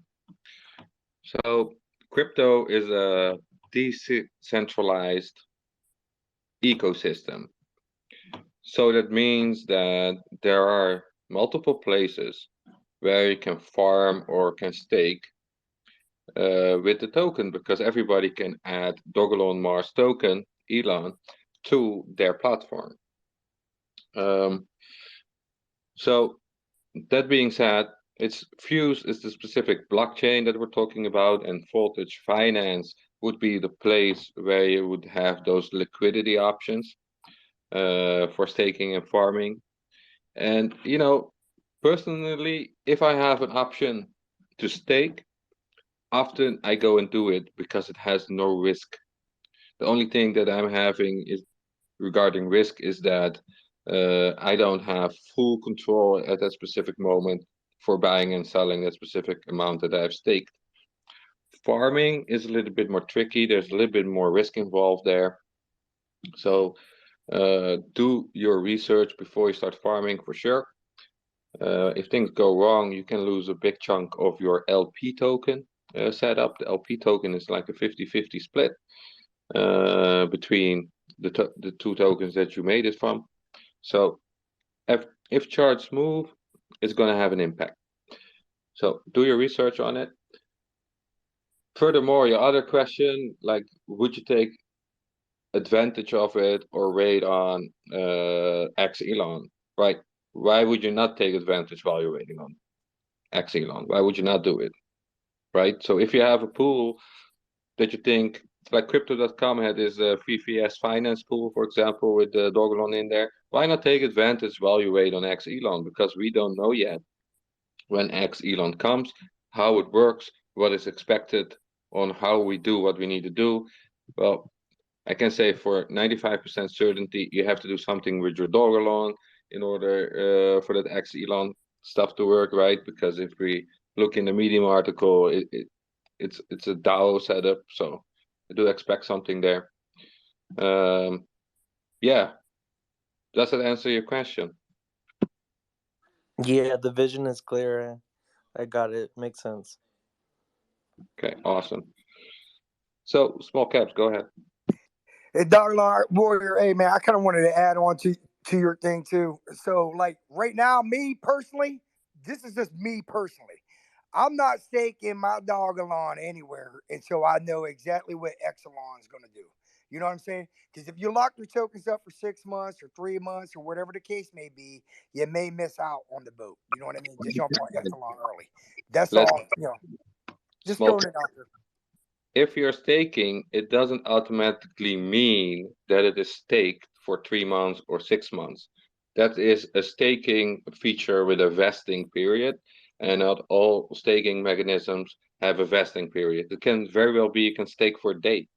So, crypto is a decentralized ecosystem. So that means that there are multiple places where you can farm or can stake with the token, because everybody can add Dogelon Mars token, Elon, to their platform. So that being said, it's Fuse is the specific blockchain that we're talking about, and Voltage Finance would be the place where you would have those liquidity options for staking and farming. And personally, if I have an option to stake, often I go and do it because it has no risk. The only thing that I'm having is regarding risk is that I don't have full control at that specific moment for buying and selling that specific amount that I've staked. Farming is a little bit more tricky. There's a little bit more risk involved there. So do your research before you start farming for sure. If things go wrong, you can lose a big chunk of your LP token setup. The LP token is like a 50-50 split between the two tokens that you made it from. So if charts move, it's going to have an impact. So do your research on it. Furthermore, your other question, like, would you take advantage of it or wait on X Elon, right? Why would you not take advantage while you're waiting on X Elon? Why would you not do it, right? So if you have a pool that you think, like Crypto.com had this VVS finance pool, for example, with the Dogelon in there, why not take advantage while you wait on X Elon? Because we don't know yet when X Elon comes, how it works, what is expected on how we do what we need to do. Well, I can say for 95% certainty, you have to do something with your Dogelon in order for that X Elon stuff to work, right? Because if we look in the Medium article, it's a DAO setup, so I do expect something there. Yeah, does that answer your question? Yeah, the vision is clear. I got it. Makes sense. Okay, awesome. So small caps, go ahead. Hey, Dogelon Warrior, hey man, I kind of wanted to add on to your thing too. So, like right now, me personally, this is just me personally. I'm not staking my Dogelon anywhere until I know exactly what Exelon is going to do. You know what I'm saying? Because if you lock your tokens up for 6 months or 3 months or whatever the case may be, you may miss out on the boat. You know what I mean? Just jump on Exelon early. That's Let's all. Just small throwing it out there. If you're staking, it doesn't automatically mean that it is staked for 3 months or 6 months. That is a staking feature with a vesting period, and not all staking mechanisms have a vesting period. It can very well be you can stake for a day.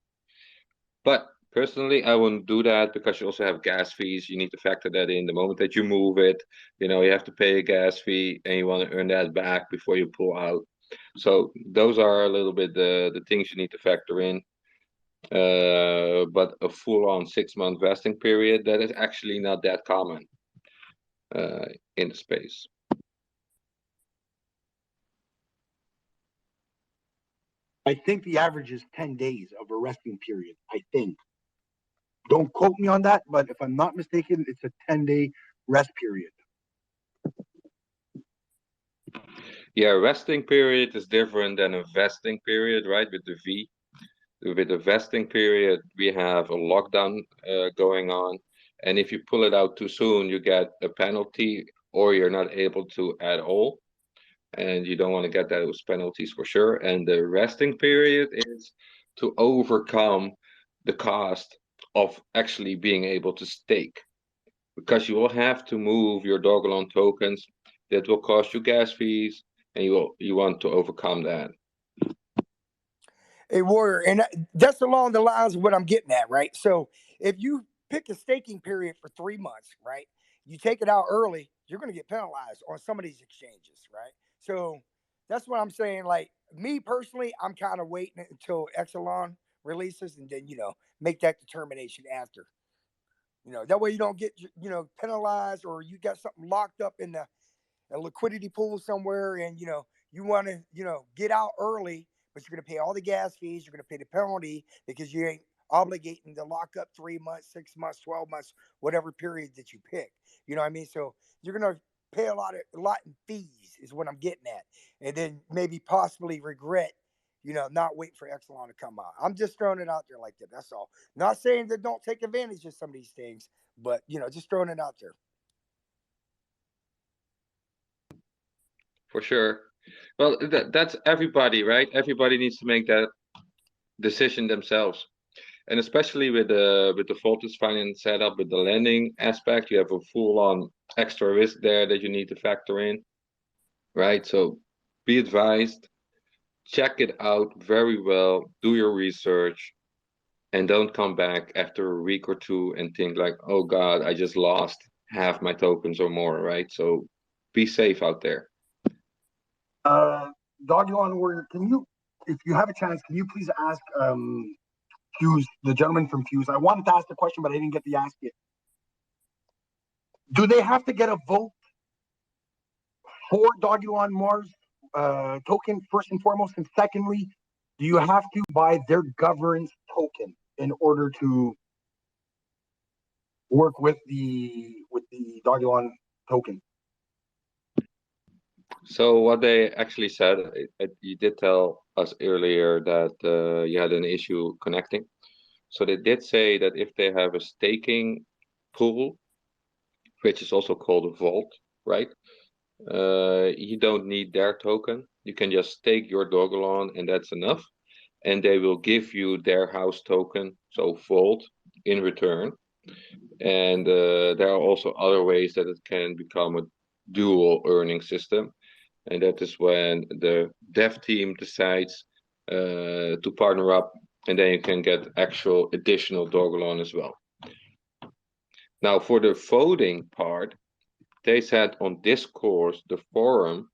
But personally, I wouldn't do that because you also have gas fees. You need to factor that in the moment that you move it. You have to pay a gas fee and you want to earn that back before you pull out. So those are a little bit the things you need to factor in. But a full-on 6-month vesting period, that is actually not that common in the space. I think the average is 10 days of a resting period. I think. Don't quote me on that, but if I'm not mistaken, it's a 10-day rest period. Yeah, resting period is different than a vesting period, right? With the V. With the vesting period, we have a lockdown going on. And if you pull it out too soon, you get a penalty or you're not able to at all. And you don't want to get those penalties for sure. And the resting period is to overcome the cost of actually being able to stake. Because you will have to move your Dogelon tokens. That will cost you gas fees, and you want to overcome that. A warrior, and that's along the lines of what I'm getting at, right? So if you pick a staking period for 3 months, right, you take it out early, you're going to get penalized on some of these exchanges, right? So that's what I'm saying. Like me personally, I'm kind of waiting until Exelon releases and then make that determination after. That way you don't get penalized or you got something locked up in a liquidity pool somewhere and you want to get out early, but you're going to pay all the gas fees, you're going to pay the penalty because you ain't obligating to lock up 3 months, 6 months, 12 months, whatever period that you pick. You know what I mean? So you're going to pay a lot in fees is what I'm getting at, and then maybe possibly regret not waiting for Exelon to come out. I'm just throwing it out there like that. That's all. Not saying that don't take advantage of some of these things, but just throwing it out there. For sure. Well, that's everybody, right? Everybody needs to make that decision themselves. And especially with the voltage finance setup, with the lending aspect, you have a full-on extra risk there that you need to factor in, right? So be advised, check it out very well, do your research, and don't come back after a week or two and think like, oh God, I just lost half my tokens or more, right? So be safe out there. Dogelon, if you have a chance, can you please ask Fuse, the gentleman from Fuse? I wanted to ask the question, but I didn't get to ask it. Do they have to get a vote for Dogelon Mars token, first and foremost? And secondly, do you have to buy their governance token in order to work with the Dogelon token? So what they actually said, you did tell us earlier that you had an issue connecting. So they did say that if they have a staking pool, which is also called a vault, right? You don't need their token. You can just stake your Dogelon and that's enough. And they will give you their house token, so vault, in return. And there are also other ways that it can become a dual earning system. And that is when the dev team decides to partner up, and then you can get actual additional Dogelon as well. Now, for the voting part, they said on Discourse, the forum,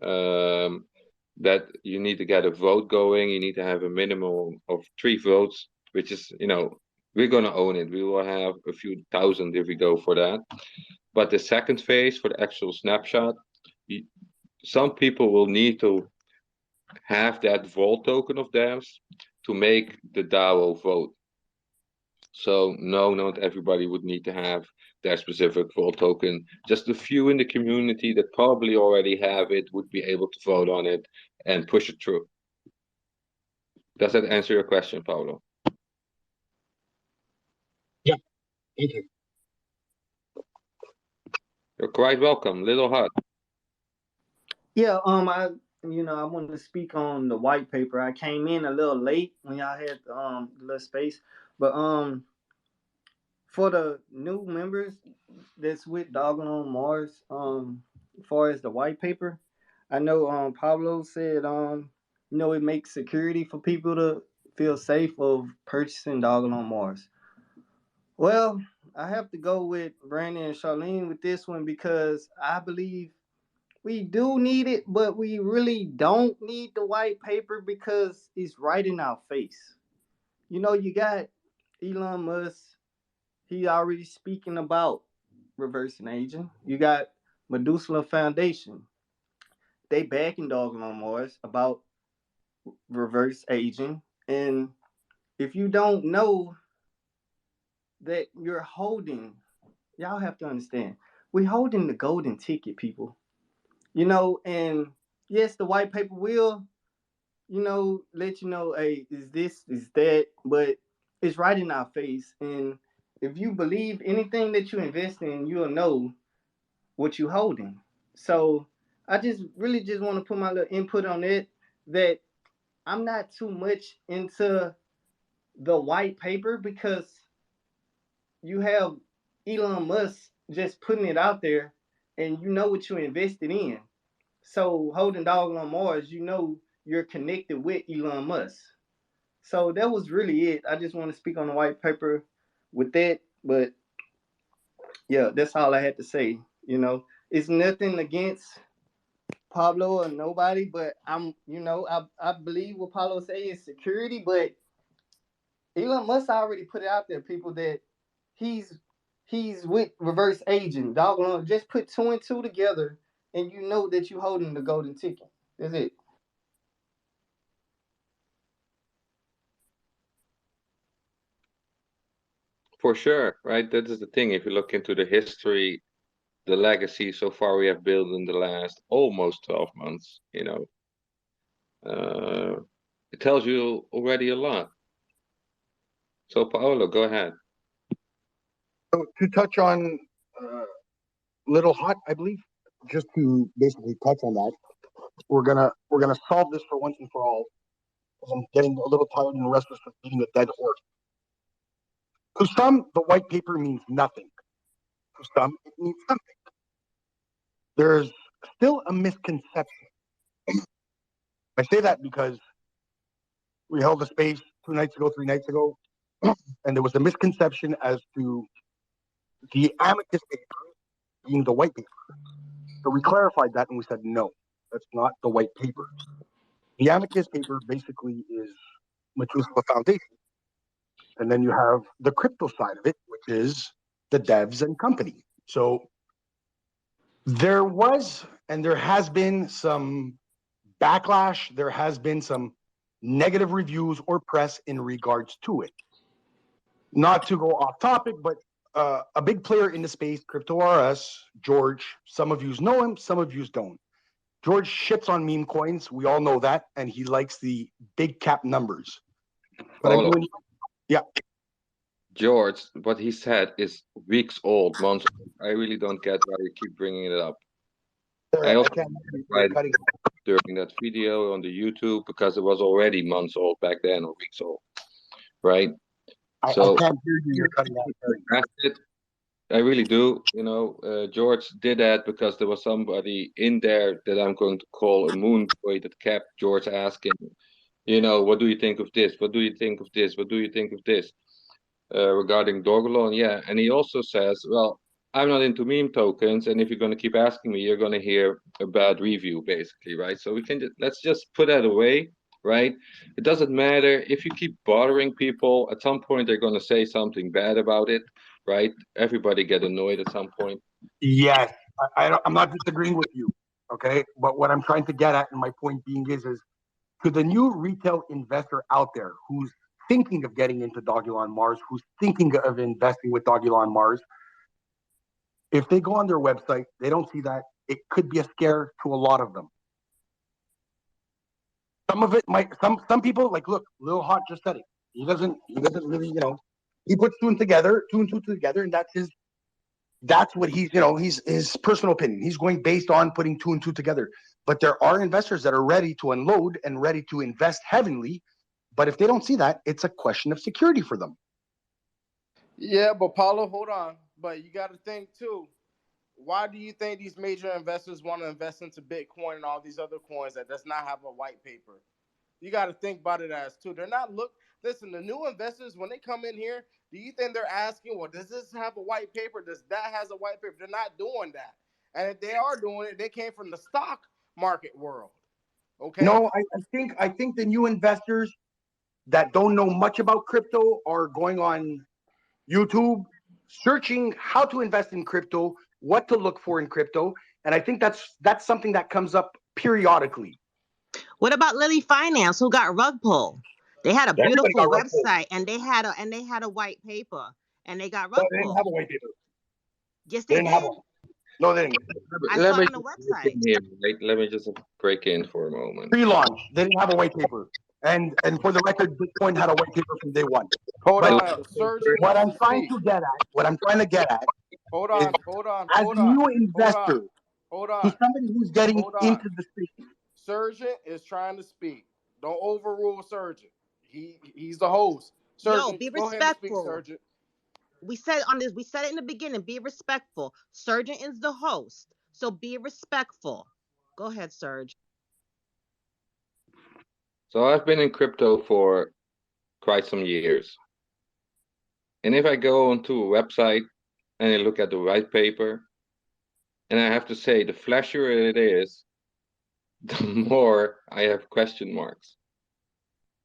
that you need to get a vote going. You need to have a minimum of 3 votes, which is, we're going to own it. We will have a few thousand if we go for that. But the second phase for the actual snapshot, some people will need to have that vault token of theirs to make the DAO vote. So no, not everybody would need to have their specific vault token. Just a few in the community that probably already have it would be able to vote on it and push it through. Does that answer your question, Paulo? Yeah, thank you. You're quite welcome, Little Hut. Yeah, I wanted to speak on the white paper. I came in a little late when y'all had the little space, but for the new members that's with Dogelon Mars, as far as the white paper, I know Pablo said it makes security for people to feel safe of purchasing Dogelon Mars. Well, I have to go with Brandon and Charlene with this one because I believe we do need it, but we really don't need the white paper because it's right in our face. You got Elon Musk, he already speaking about reversing aging. You got Medusa Foundation. They backing Dogelon Mars about reverse aging. And if you don't know that you're holding, y'all have to understand, we're holding the golden ticket, people. And yes, the white paper will, let you know, hey, is this, is that, but it's right in our face. And if you believe anything that you invest in, you'll know what you're holding. So I just really just want to put my little input on it, that I'm not too much into the white paper, because you have Elon Musk just putting it out there, and you know what you invested in. So holding Dogelon Mars, you're connected with Elon Musk. So that was really it. I just want to speak on the white paper with that. But yeah, that's all I had to say. It's nothing against Pablo or nobody, but I believe what Pablo say is security, but Elon Musk already put it out there, people, that he's he's with reverse agent. Doggone, just put two and two together, and you know that you holding the golden ticket. That's it. For sure, right? That is the thing. If you look into the history, the legacy so far we have built in the last almost 12 months, uh, it tells you already a lot. So, Paolo, go ahead. So to touch on Little Hot, I believe, just to basically touch on that, we're gonna solve this for once and for all, because I'm getting a little tired and restless with beating a dead horse. To some, the white paper means nothing. To some, it means something. There's still a misconception. I say that because we held a space 2 nights ago, 3 nights ago, and there was a misconception as to the amicus paper being the white paper. So we clarified that and we said, no, that's not the white paper. The amicus paper basically is Methuselah Foundation. And then you have the crypto side of it, which is the devs and company. So there was and there has been some backlash. There has been some negative reviews or press in regards to it. Not to go off topic, but a big player in the space, Crypto RS, George, some of you know him, some of you don't. George shits on meme coins. We all know that. And he likes the big cap numbers. But I'm Paolo, going, yeah. George, what he said is weeks old, months old. I really don't get why you keep bringing it up. Sorry, I I also can't. You're tried cutting. during that video on the YouTube because it was already months old back then or weeks old, right? I So can't hear you. You're cutting out. Sorry. I really do. George did that because there was somebody in there that I'm going to call a moon boy that kept George asking, what do you think of this? What do you think of this? What do you think of this? Regarding Dogelon, yeah. And he also says, well, I'm not into meme tokens, and if you're going to keep asking me, you're going to hear a bad review, basically, right? So let's just put that away, right? It doesn't matter if you keep bothering people. At some point, they're going to say something bad about it, right? Everybody get annoyed at some point. Yes, I'm not disagreeing with you. Okay, but what I'm trying to get at, and my point being is to the new retail investor out there who's thinking of getting into Dogelon Mars, who's thinking of investing with Dogelon Mars, if they go on their website, they don't see that. It could be a scare to a lot of them. Some of it might. Some people like. Look, Lil Hot just said it. He doesn't really. He puts two and two together, and that's his. That's what he's his personal opinion. He's going based on putting two and two together. But there are investors that are ready to unload and ready to invest heavily. But if they don't see that, it's a question of security for them. Yeah, but Paulo, hold on. But you got to think too. Why do you think these major investors want to invest into Bitcoin and all these other coins that does not have a white paper? You got to think about it as too. They're not Listen, the new investors when they come in here, do you think they're asking, well, does this have a white paper? Does that has a white paper? They're not doing that. And if they are doing it, they came from the stock market world. Okay. No, I think the new investors that don't know much about crypto are going on YouTube, searching how to invest in crypto, what to look for in crypto, and I think that's something that comes up periodically. What about Lily Finance, who got rug pull? They had a Everybody got beautiful rug pulled. website, and they had a white paper, and they got No, rug they didn't pull. have a white paper. Yes, They they didn't have did. one. No, they didn't. I Let saw me it on the just break website. in here, right? Let me just break in for a moment. Pre-launch, they didn't have a white paper. And for the record, Bitcoin had a white paper from day one. Hold But on. The surgeon what needs I'm to trying speak. to get at, Hold is on. Hold on. as Hold a on. new Hold on. investor, Hold to on. somebody who's getting Hold on. into the space. Surgeon is trying to speak. Don't overrule Surgeon. He's the host. Yo, Surgeon, be go ahead and speak, respectful. Surgeon. We said on this. We said it in the beginning. Be respectful. Surgeon is the host, so be respectful. Go ahead, Surge. So I've been in crypto for quite some years. And if I go onto a website and I look at the white paper, and I have to say, the flashier it is, the more I have question marks.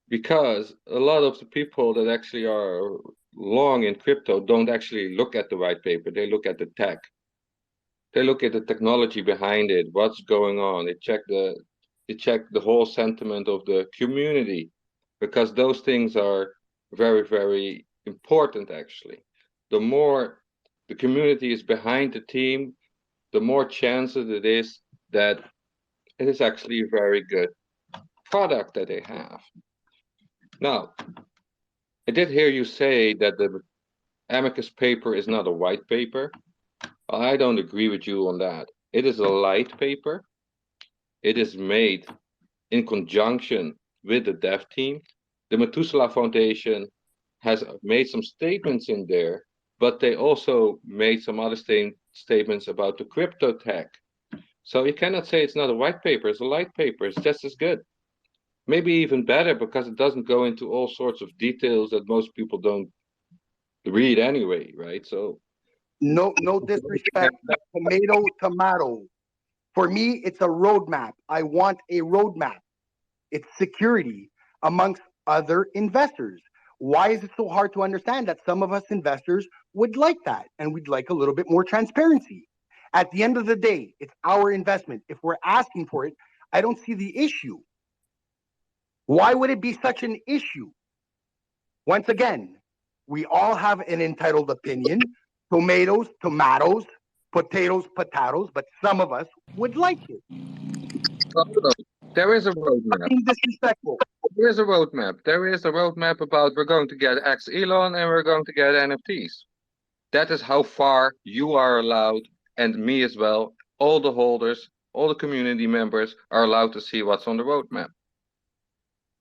Because a lot of the people that actually are long in crypto don't actually look at the white paper, they look at the tech. They look at the technology behind it, what's going on. They check the whole sentiment of the community, because those things are very, very important actually. The more the community is behind the team, the more chances it is that it is actually a very good product that they have. Now, I did hear you say that the amicus paper is not a white paper. I don't agree with you on that. It is a light paper. It is made in conjunction with the dev team. The Methuselah Foundation has made some statements in there, but they also made some other statements about the crypto tech. So you cannot say it's not a white paper, it's a light paper, it's just as good. Maybe even better because it doesn't go into all sorts of details that most people don't read anyway, right? So No disrespect, but tomato. For me, it's a roadmap. I want a roadmap. It's security amongst other investors. Why is it so hard to understand that some of us investors would like that and we'd like a little bit more transparency? At the end of the day, it's our investment. If we're asking for it, I don't see the issue. Why would it be such an issue? Once again, we all have an entitled opinion. Tomatoes, potatoes, but some of us would like it. there is a Not roadmap. being disrespectful. There is a roadmap. There is a roadmap about we're going to get X Elon and we're going to get NFTs. That is how far you are allowed, and me as well. All the holders, all the community members are allowed to see what's on the roadmap,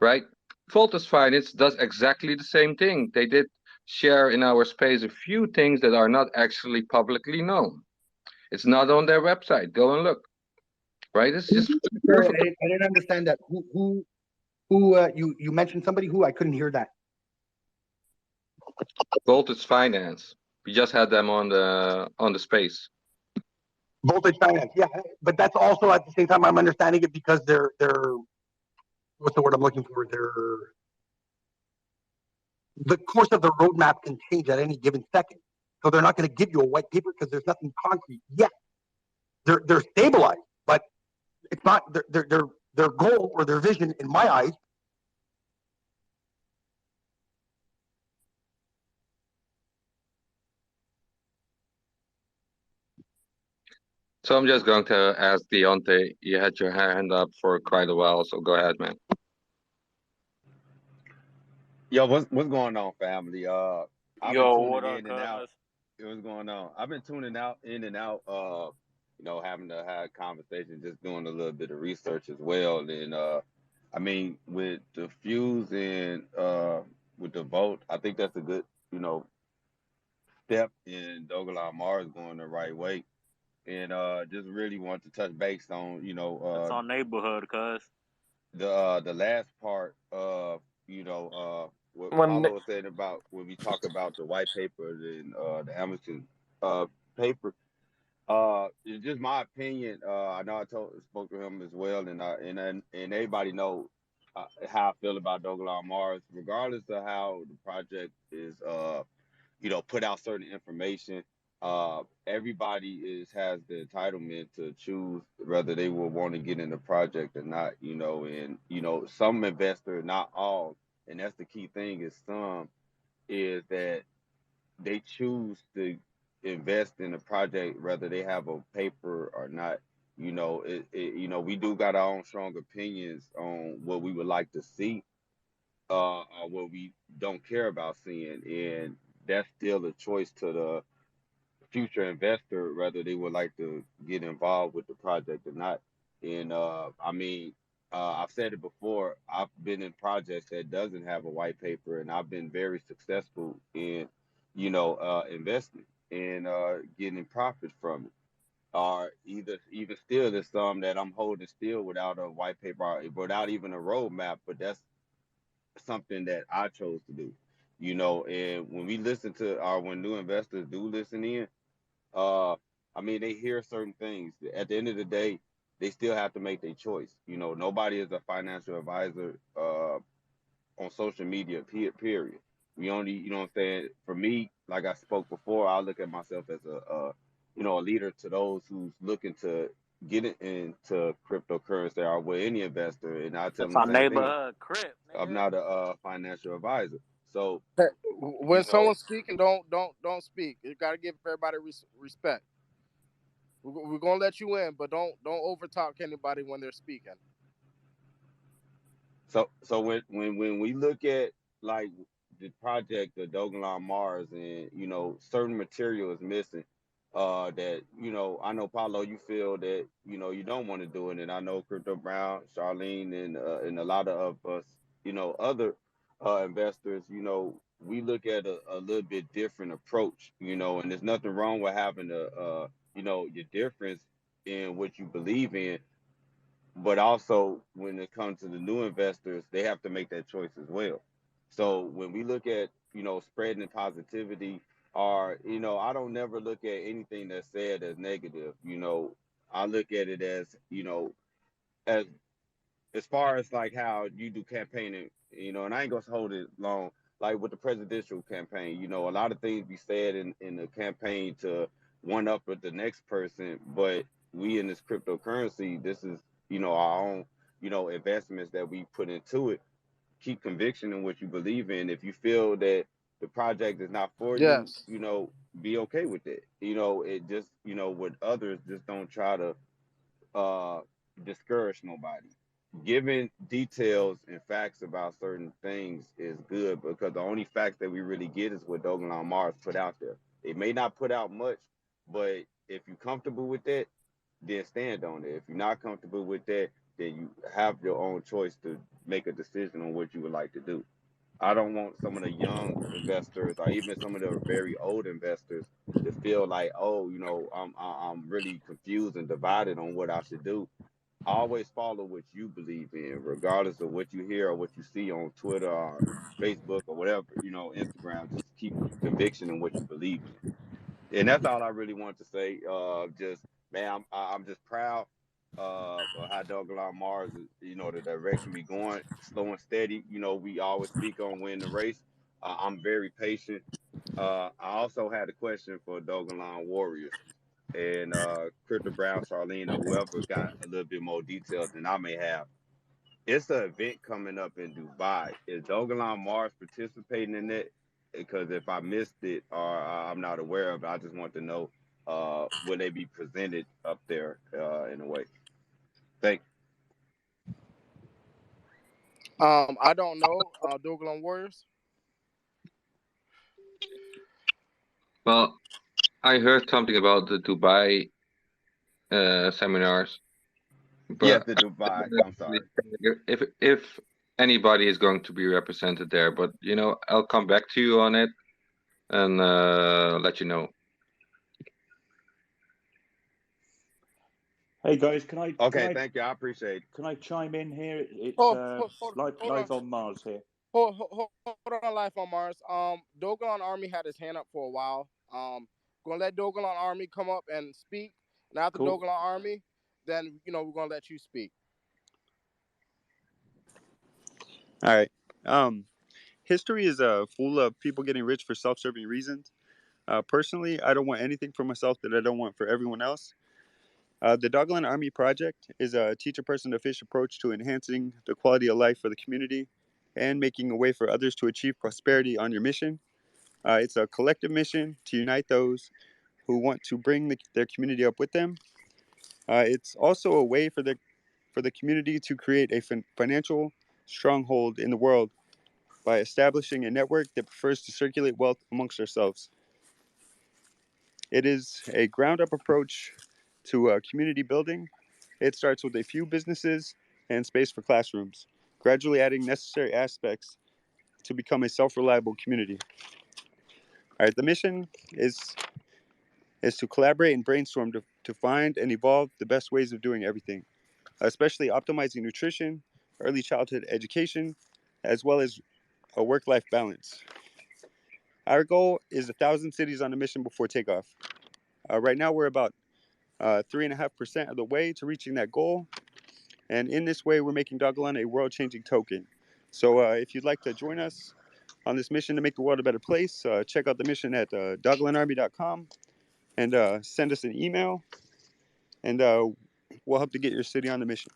right? Voltus Finance does exactly the same thing. They did share in our space a few things that are not actually publicly known. It's not on their website. Go and look, right? It's just Sorry, I didn't understand that. You mentioned somebody who I couldn't hear that. Voltus Finance. We just had them on the space. Voltage Finance, yeah, but that's also at the same time I'm understanding it because they're what's the word I'm looking for? The course of the roadmap can change at any given second, so they're not going to give you a white paper because there's nothing concrete yet. They're stabilized, but it's not their goal or their vision in my eyes. So I'm just going to ask Deontay. You had your hand up for quite a while, so go ahead, man. Yo, what's going on, family? I've been Yo, tuning what up, in and out. cuz? What's going on? I've been tuning out in and out. Having to have conversations, just doing a little bit of research as well. And I mean, with the fuse and with the vote, I think that's a good, step in Dogelon Mars going the right way. And just really want to touch base on, That's our neighborhood, cuz. the last part of what One Paulo was saying about when we talk about the white paper and the Amazon paper. It's just my opinion. I know spoke to him as well, and everybody know how I feel about Douglas Mars, regardless of how the project is put out certain information. Everybody has the entitlement to choose whether they will want to get in the project or not, and some investors, not all, and that's the key thing is some is that they choose to invest in a project whether they have a paper or not. We do got our own strong opinions on what we would like to see, or what we don't care about seeing, and that's still a choice to the future investor whether they would like to get involved with the project or not. And I've said it before. I've been in projects that doesn't have a white paper, and I've been very successful in, investing and getting profit from it. Or either even still, there's some that I'm holding still without a white paper, or without even a roadmap. But that's something that I chose to do. And when we listen to, or when new investors do listen in, uh, they hear certain things. At the end of the day, they still have to make their choice. Nobody is a financial advisor on social media. Period. We only, what I'm saying. For me, like I spoke before, I look at myself as a leader to those who's looking to get into cryptocurrency or with any investor, and I tell That's them our the same thing. neighborhood crib, I'm nigga. not a financial advisor, so When someone's speaking, don't speak. You got to give everybody respect. We're gonna let you in, but don't overtalk anybody when they're speaking. So when we look at like the project, the Dogelon Mars, and certain material is missing, that I know Paulo, you feel that you don't want to do it, and I know Crypto Brown, Charlene, and a lot of us, other investors, we look at a little bit different approach, and there's nothing wrong with having your difference in what you believe in, but also when it comes to the new investors, they have to make that choice as well. So when we look at spreading positivity, or I don't never look at anything that's said as negative. I look at it as as far as like how you do campaigning, and I ain't gonna hold it long. Like with the presidential campaign, a lot of things be said in the campaign to one up with the next person, but we in this cryptocurrency, this is our own investments that we put into it. Keep conviction in what you believe in. If you feel that the project is not for you, Yes. be okay with it. It just with others, just don't try to uh discourage nobody. Giving details and facts about certain things is good, because the only facts that we really get is what Dogelon Mars put out there. It may not put out much, but if you're comfortable with that, then stand on it. If you're not comfortable with that, then you have your own choice to make a decision on what you would like to do. I don't want some of the young investors, or even some of the very old investors, to feel like, oh, I'm really confused and divided on what I should do. Always follow what you believe in, regardless of what you hear or what you see on Twitter or Facebook or whatever, Instagram. Just keep conviction in what you believe in. And that's all I really want to say. Just, man, I'm just proud of how Douglas Mars is, the direction we going, slow and steady. We always speak on win the race. I'm very patient. I also had a question for Dogelon Warriors and Crypto Brown, Charlene, or whoever got a little bit more details than I may have. It's an event coming up in Dubai. Is Dogelon Mars participating in it? Because if I missed it, or I'm not aware of it, I just want to know, will they be presented up there in a way? Thank I don't know. Dogelon Warriors. Well, I heard something about the Dubai seminars, Yes, but the I Dubai. don't I'm know sorry. if anybody is going to be represented there. But I'll come back to you on it and let you know. Hey guys, can I Okay, thank you. I appreciate it. can I chime in here? It's Hold live on. on Mars here. Hold on, Life on Mars. Dogelon Army had his hand up for a while. Gonna let Dogelon Army come up and speak, and after Cool. Dogelon Army, then we're gonna let you speak. All right. History is full of people getting rich for self-serving reasons. Personally, I don't want anything for myself that I don't want for everyone else. The Dogelon Army Project is a teacher-person-to-fish approach to enhancing the quality of life for the community and making a way for others to achieve prosperity on your mission. It's a collective mission to unite those who want to bring their community up with them. It's also a way for the community to create a financial stronghold in the world by establishing a network that prefers to circulate wealth amongst ourselves. It is a ground-up approach to community building. It starts with a few businesses and space for classrooms, gradually adding necessary aspects to become a self-reliable community. All right, the mission is to collaborate and brainstorm to find and evolve the best ways of doing everything, especially optimizing nutrition, early childhood education, as well as a work-life balance. Our goal is 1,000 cities on a mission before takeoff. Right now, we're about 3.5% of the way to reaching that goal. And in this way, we're making Dogelon a world-changing token. So if you'd like to join us on this mission to make the world a better place, check out the mission at dogelonarmy.com and send us an email, and we'll help to get your city on the mission.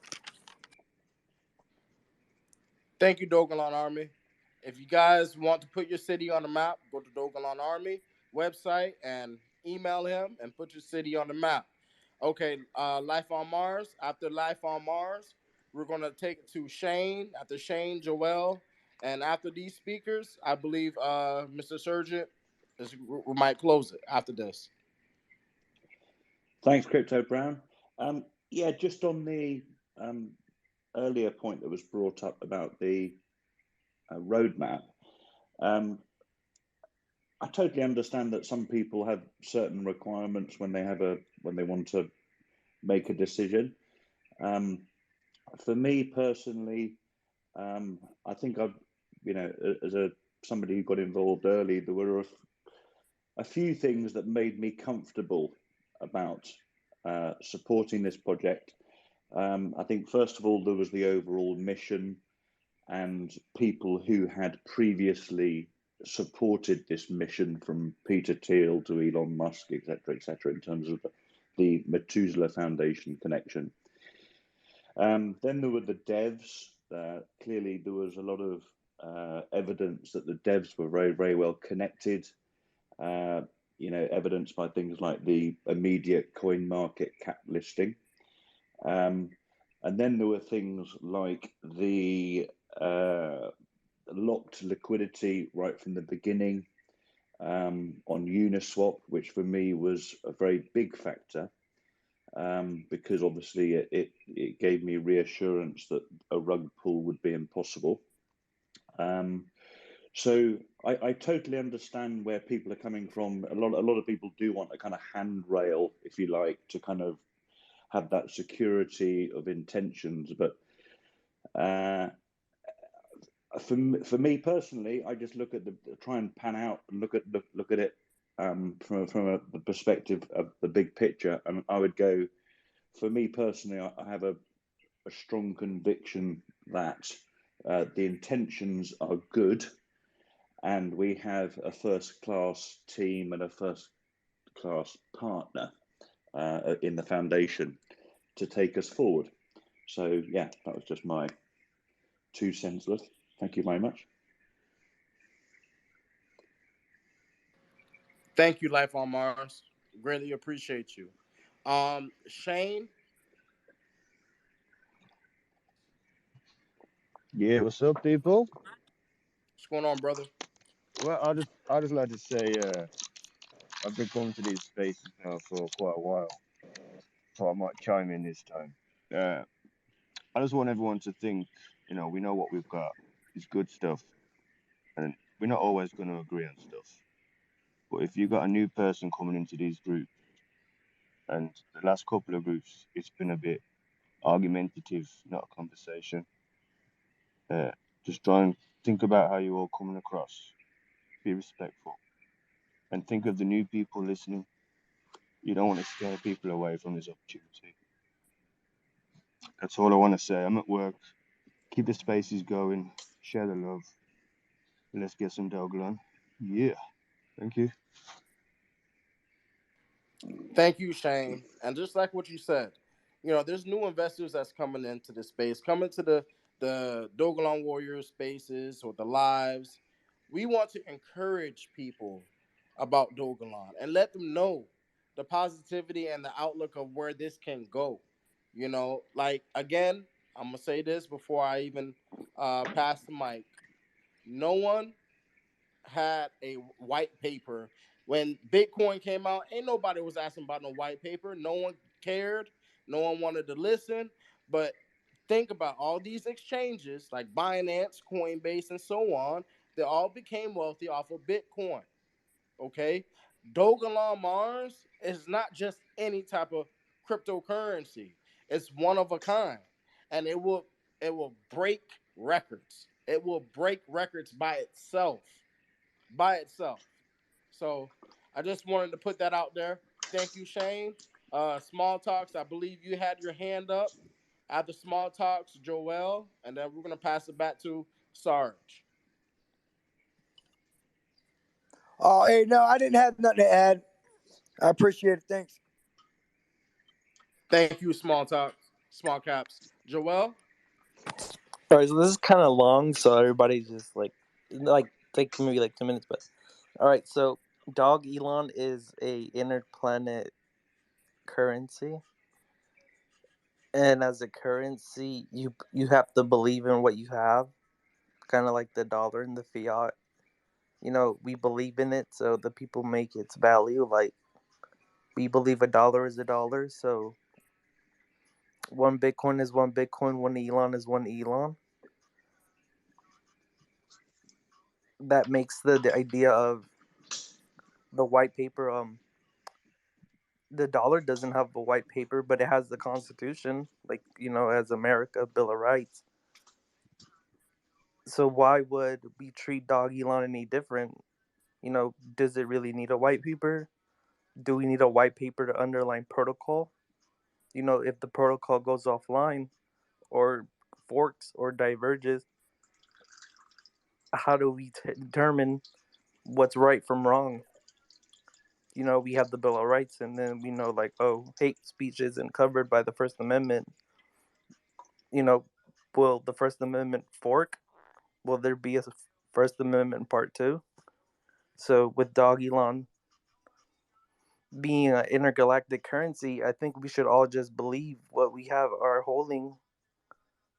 Thank you, Dogelon Army. If you guys want to put your city on the map, go to Dogelon Army website and email him and put your city on the map. Okay, Life on Mars. After Life on Mars, we're going to take it to Shane. After Shane, Joel. And after these speakers, I believe Mr. Surgeon we might close it after this. Thanks, Crypto Brown. Yeah, just on the earlier point that was brought up about the roadmap, I totally understand that some people have certain requirements when they want to make a decision. For me personally, I think as somebody who got involved early, there were a few things that made me comfortable about supporting this project. I think first of all, there was the overall mission and people who had previously supported this mission, from Peter Thiel to Elon Musk, etc., in terms of the Methuselah Foundation connection. Then there were the devs. Clearly, there was a lot of evidence that the devs were very, very well connected. Evidenced by things like the immediate coin market cap listing. And then there were things like the locked liquidity right from the beginning on Uniswap, which for me was a very big factor, because obviously it gave me reassurance that a rug pull would be impossible. So I totally understand where people are coming from. A lot of people do want a kind of handrail, if you like, to kind of have that security of intentions. But for me personally, I just try and pan out and look at it from the perspective of the big picture. And I would go, for me personally, I have a strong conviction that the intentions are good, and we have a first-class team and a first-class partner in the foundation to take us forward. So yeah, that was just my 2 cents worth. Thank you very much. Thank you, Life on Mars. Greatly appreciate you. Shane. Yeah, what's up, people? What's going on, brother? Well, I just like to say, I've been coming to these spaces now for quite a while, so I might chime in this time. I just want everyone to think, we know what we've got. It's good stuff, and we're not always going to agree on stuff. But if you've got a new person coming into these groups, and the last couple of groups, it's been a bit argumentative, not a conversation. Just try and think about how you're all coming across. Be respectful. And think of the new people listening. You don't want to scare people away from this opportunity. That's all I want to say. I'm at work. Keep the spaces going. Share the love. Let's get some Dogelon. Yeah. Thank you. Thank you, Shane. And just like what you said, there's new investors that's coming into the space, coming to the Dogelon Warriors spaces or the lives. We want to encourage people about Dogelon and let them know the positivity and the outlook of where this can go. Like again, I'm gonna say this before I even pass the mic. No one had a white paper when Bitcoin came out. Ain't nobody was asking about no white paper. No one cared. No one wanted to listen. But think about all these exchanges like Binance, Coinbase, and so on. They all became wealthy off of Bitcoin. Okay, Dogelon Mars is not just any type of cryptocurrency. It's one of a kind, and it will break records. It will break records by itself, by itself. So I just wanted to put that out there. Thank you, Shane. Small Talks, I believe you had your hand up. After Small Talks, Joel, and then we're gonna pass it back to Sarge. Oh, hey, no, I didn't have nothing to add. I appreciate it. Thanks. Thank you, Small Talks, Small Caps. Joel? All right, so this is kind of long, so everybody's just like take maybe like 2 minutes. But all right, so Dog Elon is a interplanet currency, and as a currency, you have to believe in what you have, kind of like the dollar and the fiat. We believe in it, so the people make its value. Like we believe a dollar is a dollar, so one Bitcoin is one Bitcoin, one Elon is one Elon. That makes the idea of the white paper. The dollar doesn't have a white paper, but it has the Constitution, like as America Bill of Rights. So why would we treat Dog Elon any different? Does it really need a white paper? Do we need a white paper to underline protocol? If the protocol goes offline or forks or diverges, how do we determine what's right from wrong? We have the Bill of Rights, and then we know, like, oh, hate speech isn't covered by the First Amendment. You know, will the First Amendment fork? Will there be a First Amendment part two? So with Dog Elon being an intergalactic currency, I think we should all just believe what we have are holding.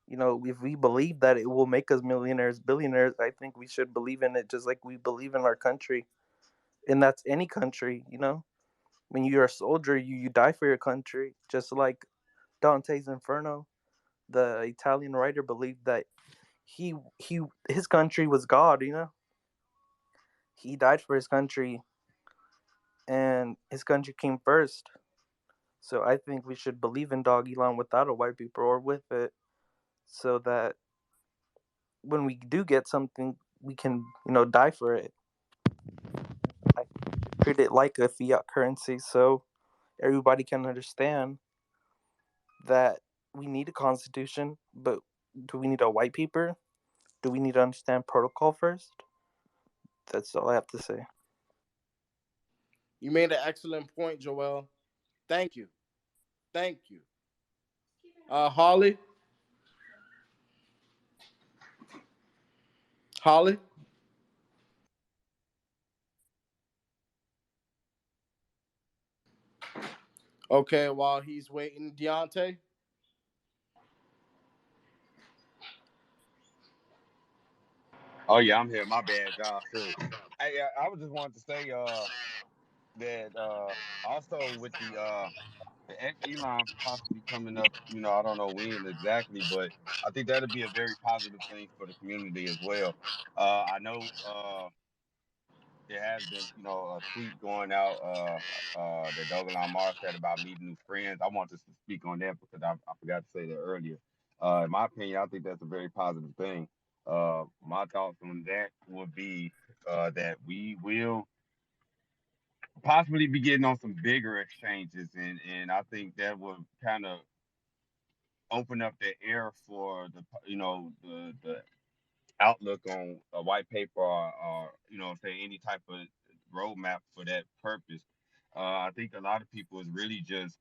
If we believe that it will make us millionaires, billionaires, I think we should believe in it just like we believe in our country. And that's any country. When you're a soldier, you die for your country, just like Dante's Inferno. The Italian writer believed that he his country was God. He died for his country, and his country came first. So I think we should believe in Dog Elon without a white paper or with it, so that when we do get something, we can die for it. I treat it like a fiat currency, so everybody can understand that we need a constitution, but do we need a white paper? Do we need to understand protocol first? That's all I have to say. You made an excellent point, Joel. Thank you. Thank you. Holly? Holly? Okay, while he's waiting, Deontay? Oh yeah, I'm here. My bad, y'all. Sure. I was just wanted to say that also with the ex Elon possibly coming up, I don't know when exactly, but I think that'd be a very positive thing for the community as well. I know there has been, a tweet going out that Dogelon Mars said about meeting new friends. I want to speak on that because I forgot to say that earlier. In my opinion, I think that's a very positive thing. My thoughts on that would be that we will possibly be getting on some bigger exchanges, and I think that would kind of open up the air for the outlook on a white paper or say any type of roadmap for that purpose. I think a lot of people is really just,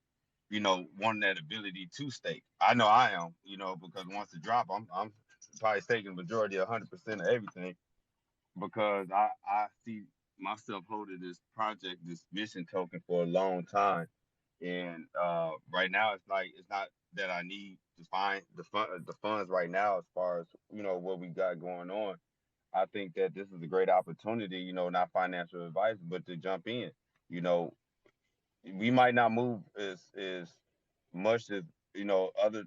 wanting that ability to stake. I know I am, because once it drop, I'm probably staking the majority, 100% of everything, because I see myself holding this project, this mission token for a long time, and right now it's not that I need to find the funds right now as far as what we got going on. I think that this is a great opportunity, not financial advice, but to jump in. You know, we might not move as much as other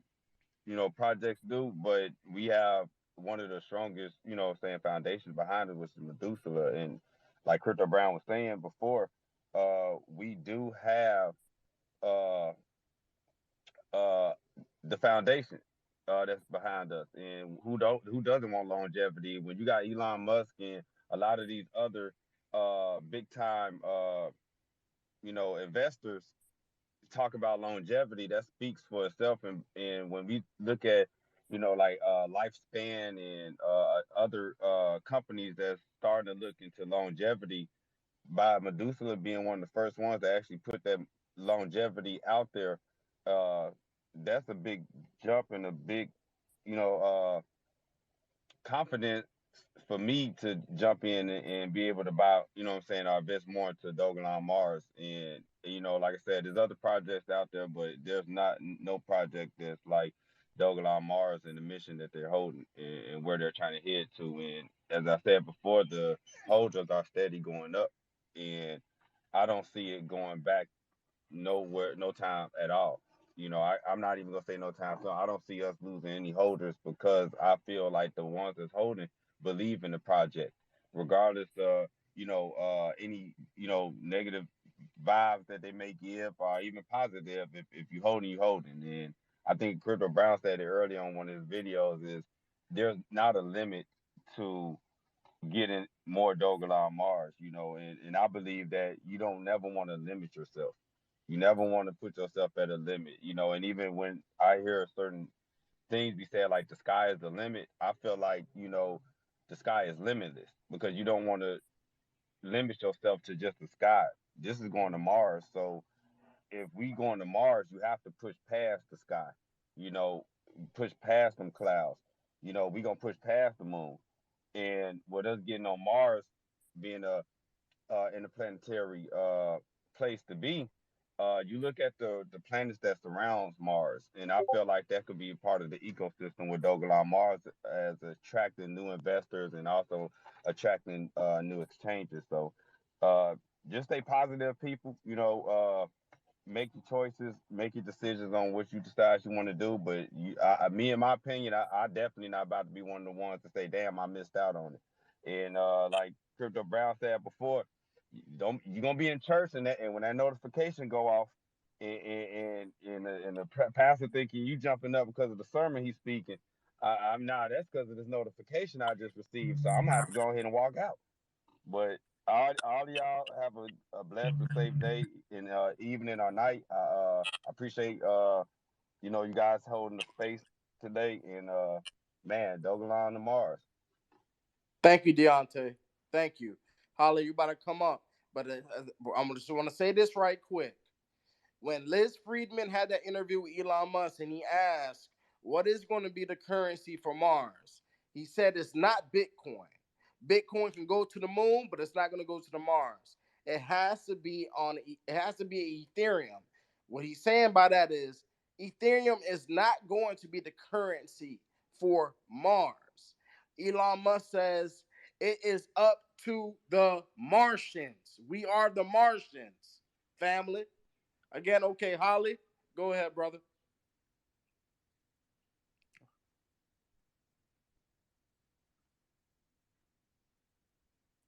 projects do, but we have one of the strongest saying foundations behind it, which is Methuselah. And like Crypto Brown was saying before, we do have uh uh the foundation that's behind us. And who doesn't want longevity when you got Elon Musk and a lot of these other big time investors talk about longevity? That speaks for itself. And when we look at like lifespan and other companies that's starting to look into longevity, by Medusa being one of the first ones to actually put that longevity out there, uh that's a big jump and a big confidence for me to jump in and be able to buy, what I'm saying, or invest more into Dogelon Mars. And, like I said, there's other projects out there, but there's not no project that's like Dogelon Mars and the mission that they're holding and where they're trying to head to. And as I said before, the holders are steady going up. And I don't see it going back nowhere, no time at all. I'm not even gonna say no time soon. I don't see us losing any holders because I feel like the ones that's holding believe in the project, regardless of any negative vibes that they may give or even positive. If you holding, you holding. And I think Crypto Brown said it earlier on one of his videos is there's not a limit to getting more Dogelon Mars, and I believe that you don't never want to limit yourself. You never want to put yourself at a limit, and even when I hear certain things be said like the sky is the limit, I feel like, the sky is limitless because you don't want to limit yourself to just the sky. This is going to Mars. So if we going to Mars, you have to push past the sky, you know, push past them clouds. We gonna push past the moon. And with us getting on Mars being a interplanetary place to be, you look at the planets that surrounds Mars, and I feel like that could be part of the ecosystem with Dogelon Mars as attracting new investors and also attracting new exchanges. So just stay positive, people. Make your choices, make your decisions on what you decide you want to do. But me, in my opinion, I definitely not about to be one of the ones to say, "Damn, I missed out on it." And like Crypto Brown said before, you're gonna be in church, and when that notification go off, and the pastor thinking you jumping up because of the sermon he's speaking, I'm not. That's because of this notification I just received. So I'm gonna have to go ahead and walk out. But all of y'all have a blessed and safe day and evening or night. I appreciate you guys holding the space today. And man, Dogelon to Mars. Thank you, Deontay. Thank you. Holly, you about to come up. But I'm just want to say this right quick. When Liz Friedman had that interview with Elon Musk and he asked, what is going to be the currency for Mars? He said it's not Bitcoin. Bitcoin can go to the moon, but it's not going to go to the Mars. It has to be Ethereum. What he's saying by that is Ethereum is not going to be the currency for Mars. Elon Musk says it is up to the Martians. We are the Martians, family. Again, okay, Holly, go ahead, brother.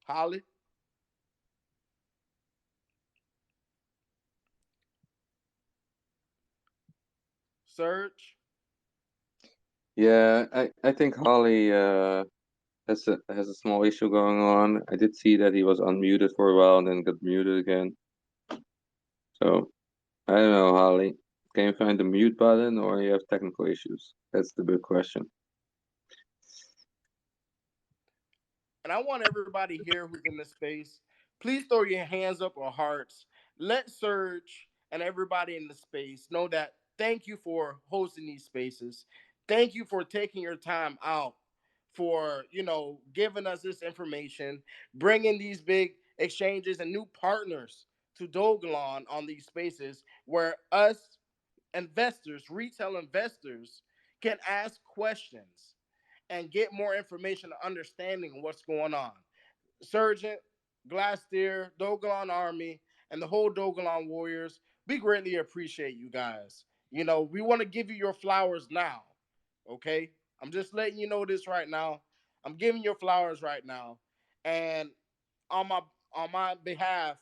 Holly, Serge. Yeah, I think Holly has a small issue going on. I did see that he was unmuted for a while and then got muted again. So I don't know, Holly. Can you find the mute button or you have technical issues? That's the big question. And I want everybody here who's in this space, please throw your hands up or hearts let Surge and everybody in the space know that thank you for hosting these spaces. Thank you for taking your time out for, giving us this information, bringing these big exchanges and new partners to Dogelon on these spaces where us investors, retail investors, can ask questions and get more information and understanding of what's going on. Sergeant, Glasssteer, Dogelon Army, and the whole Dogelon Warriors, we greatly appreciate you guys. We want to give you your flowers now. Okay? I'm just letting you know this right now. I'm giving your flowers right now. And on my on my behalf,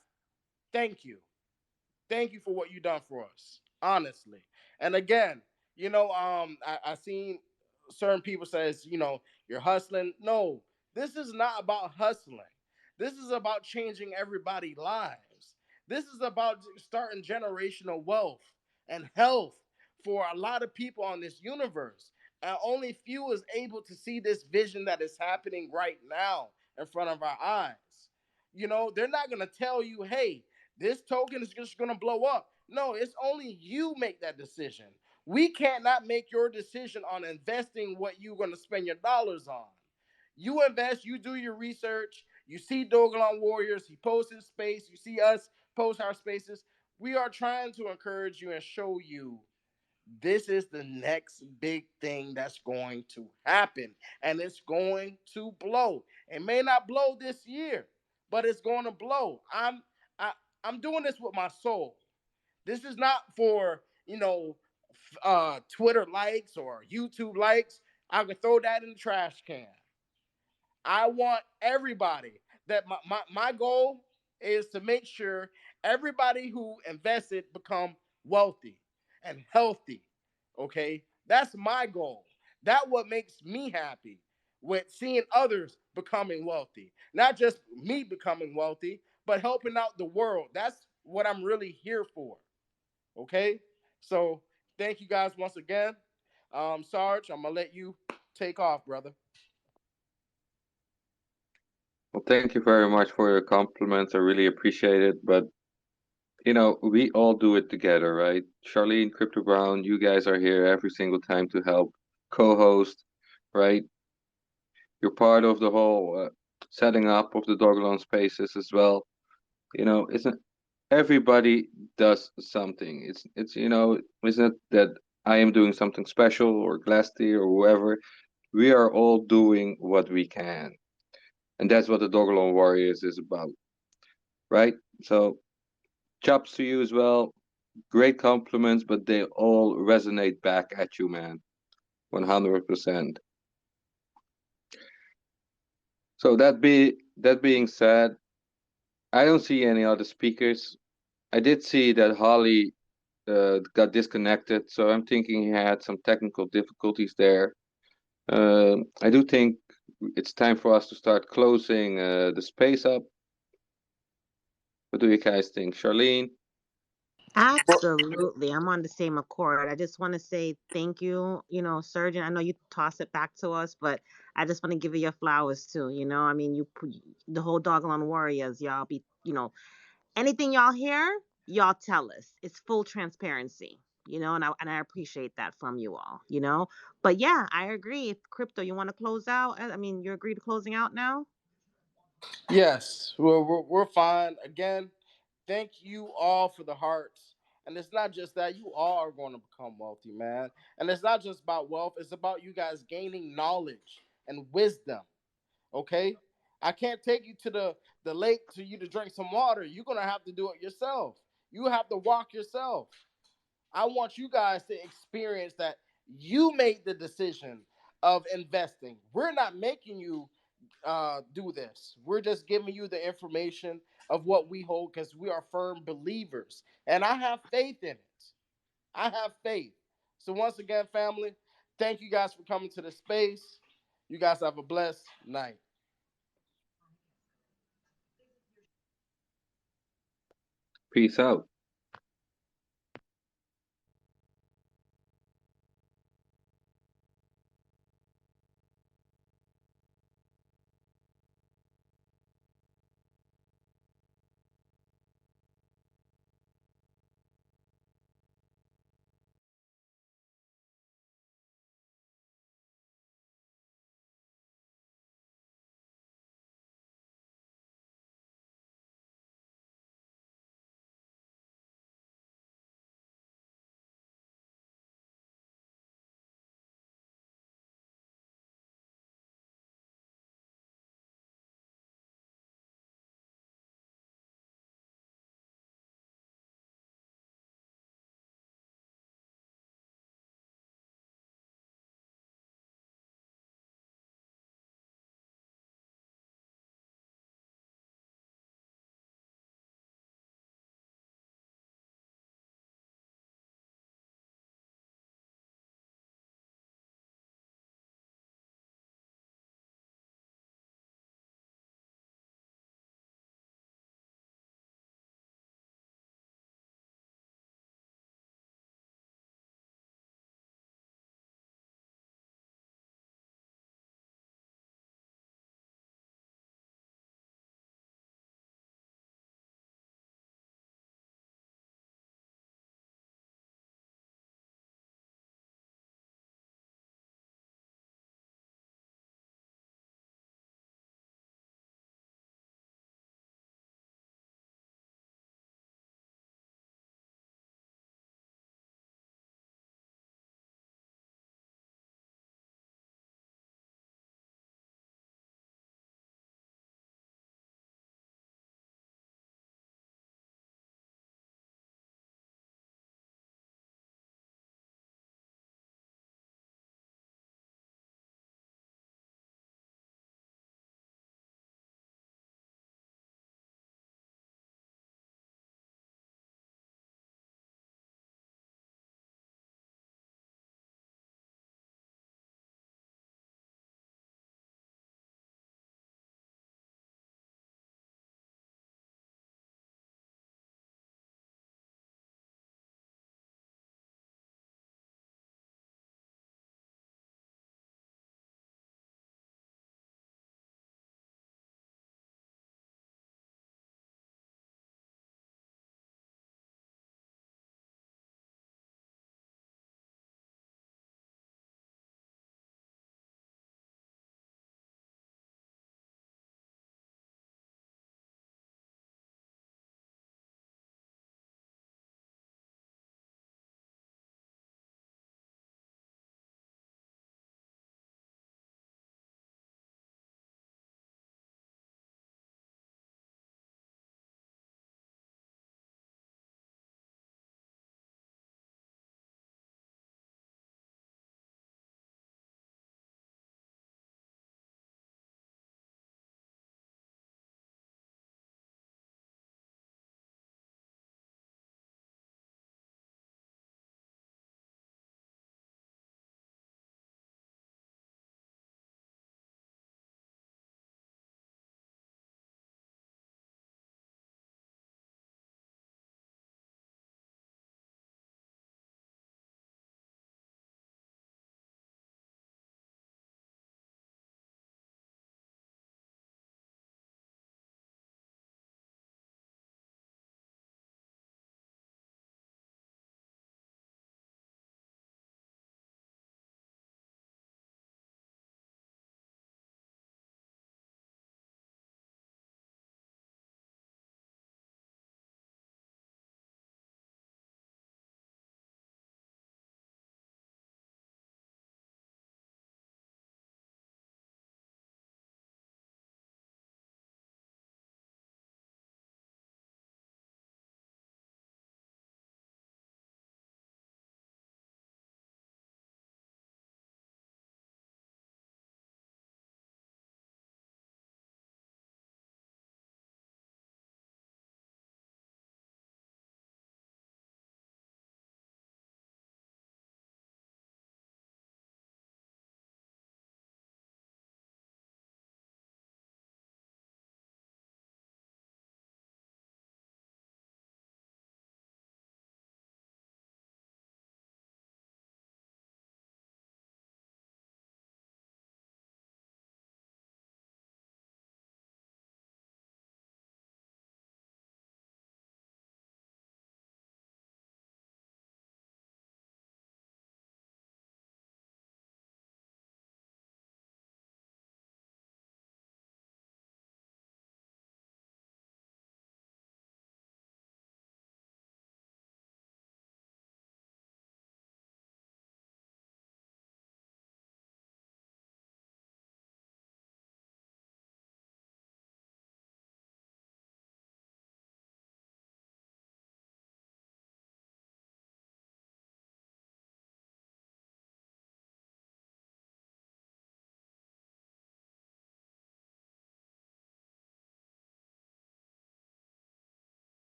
thank you. Thank you for what you done for us, honestly. And again, I seen certain people says, you're hustling. No, this is not about hustling. This is about changing everybody's lives. This is about starting generational wealth and health for a lot of people on this universe. And only few is able to see this vision that is happening right now in front of our eyes. They're not going to tell you, hey, this token is just going to blow up. No, it's only you make that decision. We can't not make your decision on investing what you're going to spend your dollars on. You invest, you do your research. You see Dogelon Warriors, he posts his space. You see us post our spaces. We are trying to encourage you and show you this is the next big thing that's going to happen, and it's going to blow. It may not blow this year, but it's going to blow. I, I'm doing this with my soul. This is not for Twitter likes or YouTube likes. I could throw that in the trash can. I want everybody that my goal is to make sure everybody who invested become wealthy and healthy. Okay? That's my goal. That what makes me happy with seeing others becoming wealthy. Not just me becoming wealthy, but helping out the world. That's what I'm really here for. Okay? So thank you guys once again. Sarge, I'm gonna let you take off, brother. Well, thank you very much for your compliments. I really appreciate it. But we all do it together, right? Charlene, Crypto Brown, you guys are here every single time to help co-host, right? You're part of the whole setting up of the Dogelon spaces as well. Isn't everybody does something? Isn't it that I am doing something special or Glasty or whoever? We are all doing what we can, and that's what the Dogelon Warriors is about, right? So, chops to you as well. Great compliments, but they all resonate back at you, man. 100%. So that being said, I don't see any other speakers. I did see that Holly got disconnected, so I'm thinking he had some technical difficulties there. I do think it's time for us to start closing the space up. What do you guys think, Charlene? Absolutely. I'm on the same accord. I just want to say thank you, Surgeon. I know you toss it back to us, but I just want to give you your flowers too. I mean, the whole Doggone Warriors, y'all be, anything y'all hear, y'all tell us. It's full transparency, and I appreciate that from you all. But yeah, I agree. If Crypto, you want to close out? I mean, you agree to closing out now? Yes, we're fine. Again, thank you all for the hearts. And it's not just that you all are going to become wealthy, man. And it's not just about wealth, it's about you guys gaining knowledge and wisdom. Okay? I can't take you to the lake to you to drink some water. You're gonna have to do it yourself. You have to walk yourself. I want you guys to experience that you made the decision of investing. We're not making you do this. We're just giving you the information of what we hold because we are firm believers. And I have faith in it. I have faith. So, once again, family, thank you guys for coming to the space. You guys have a blessed night. Peace out.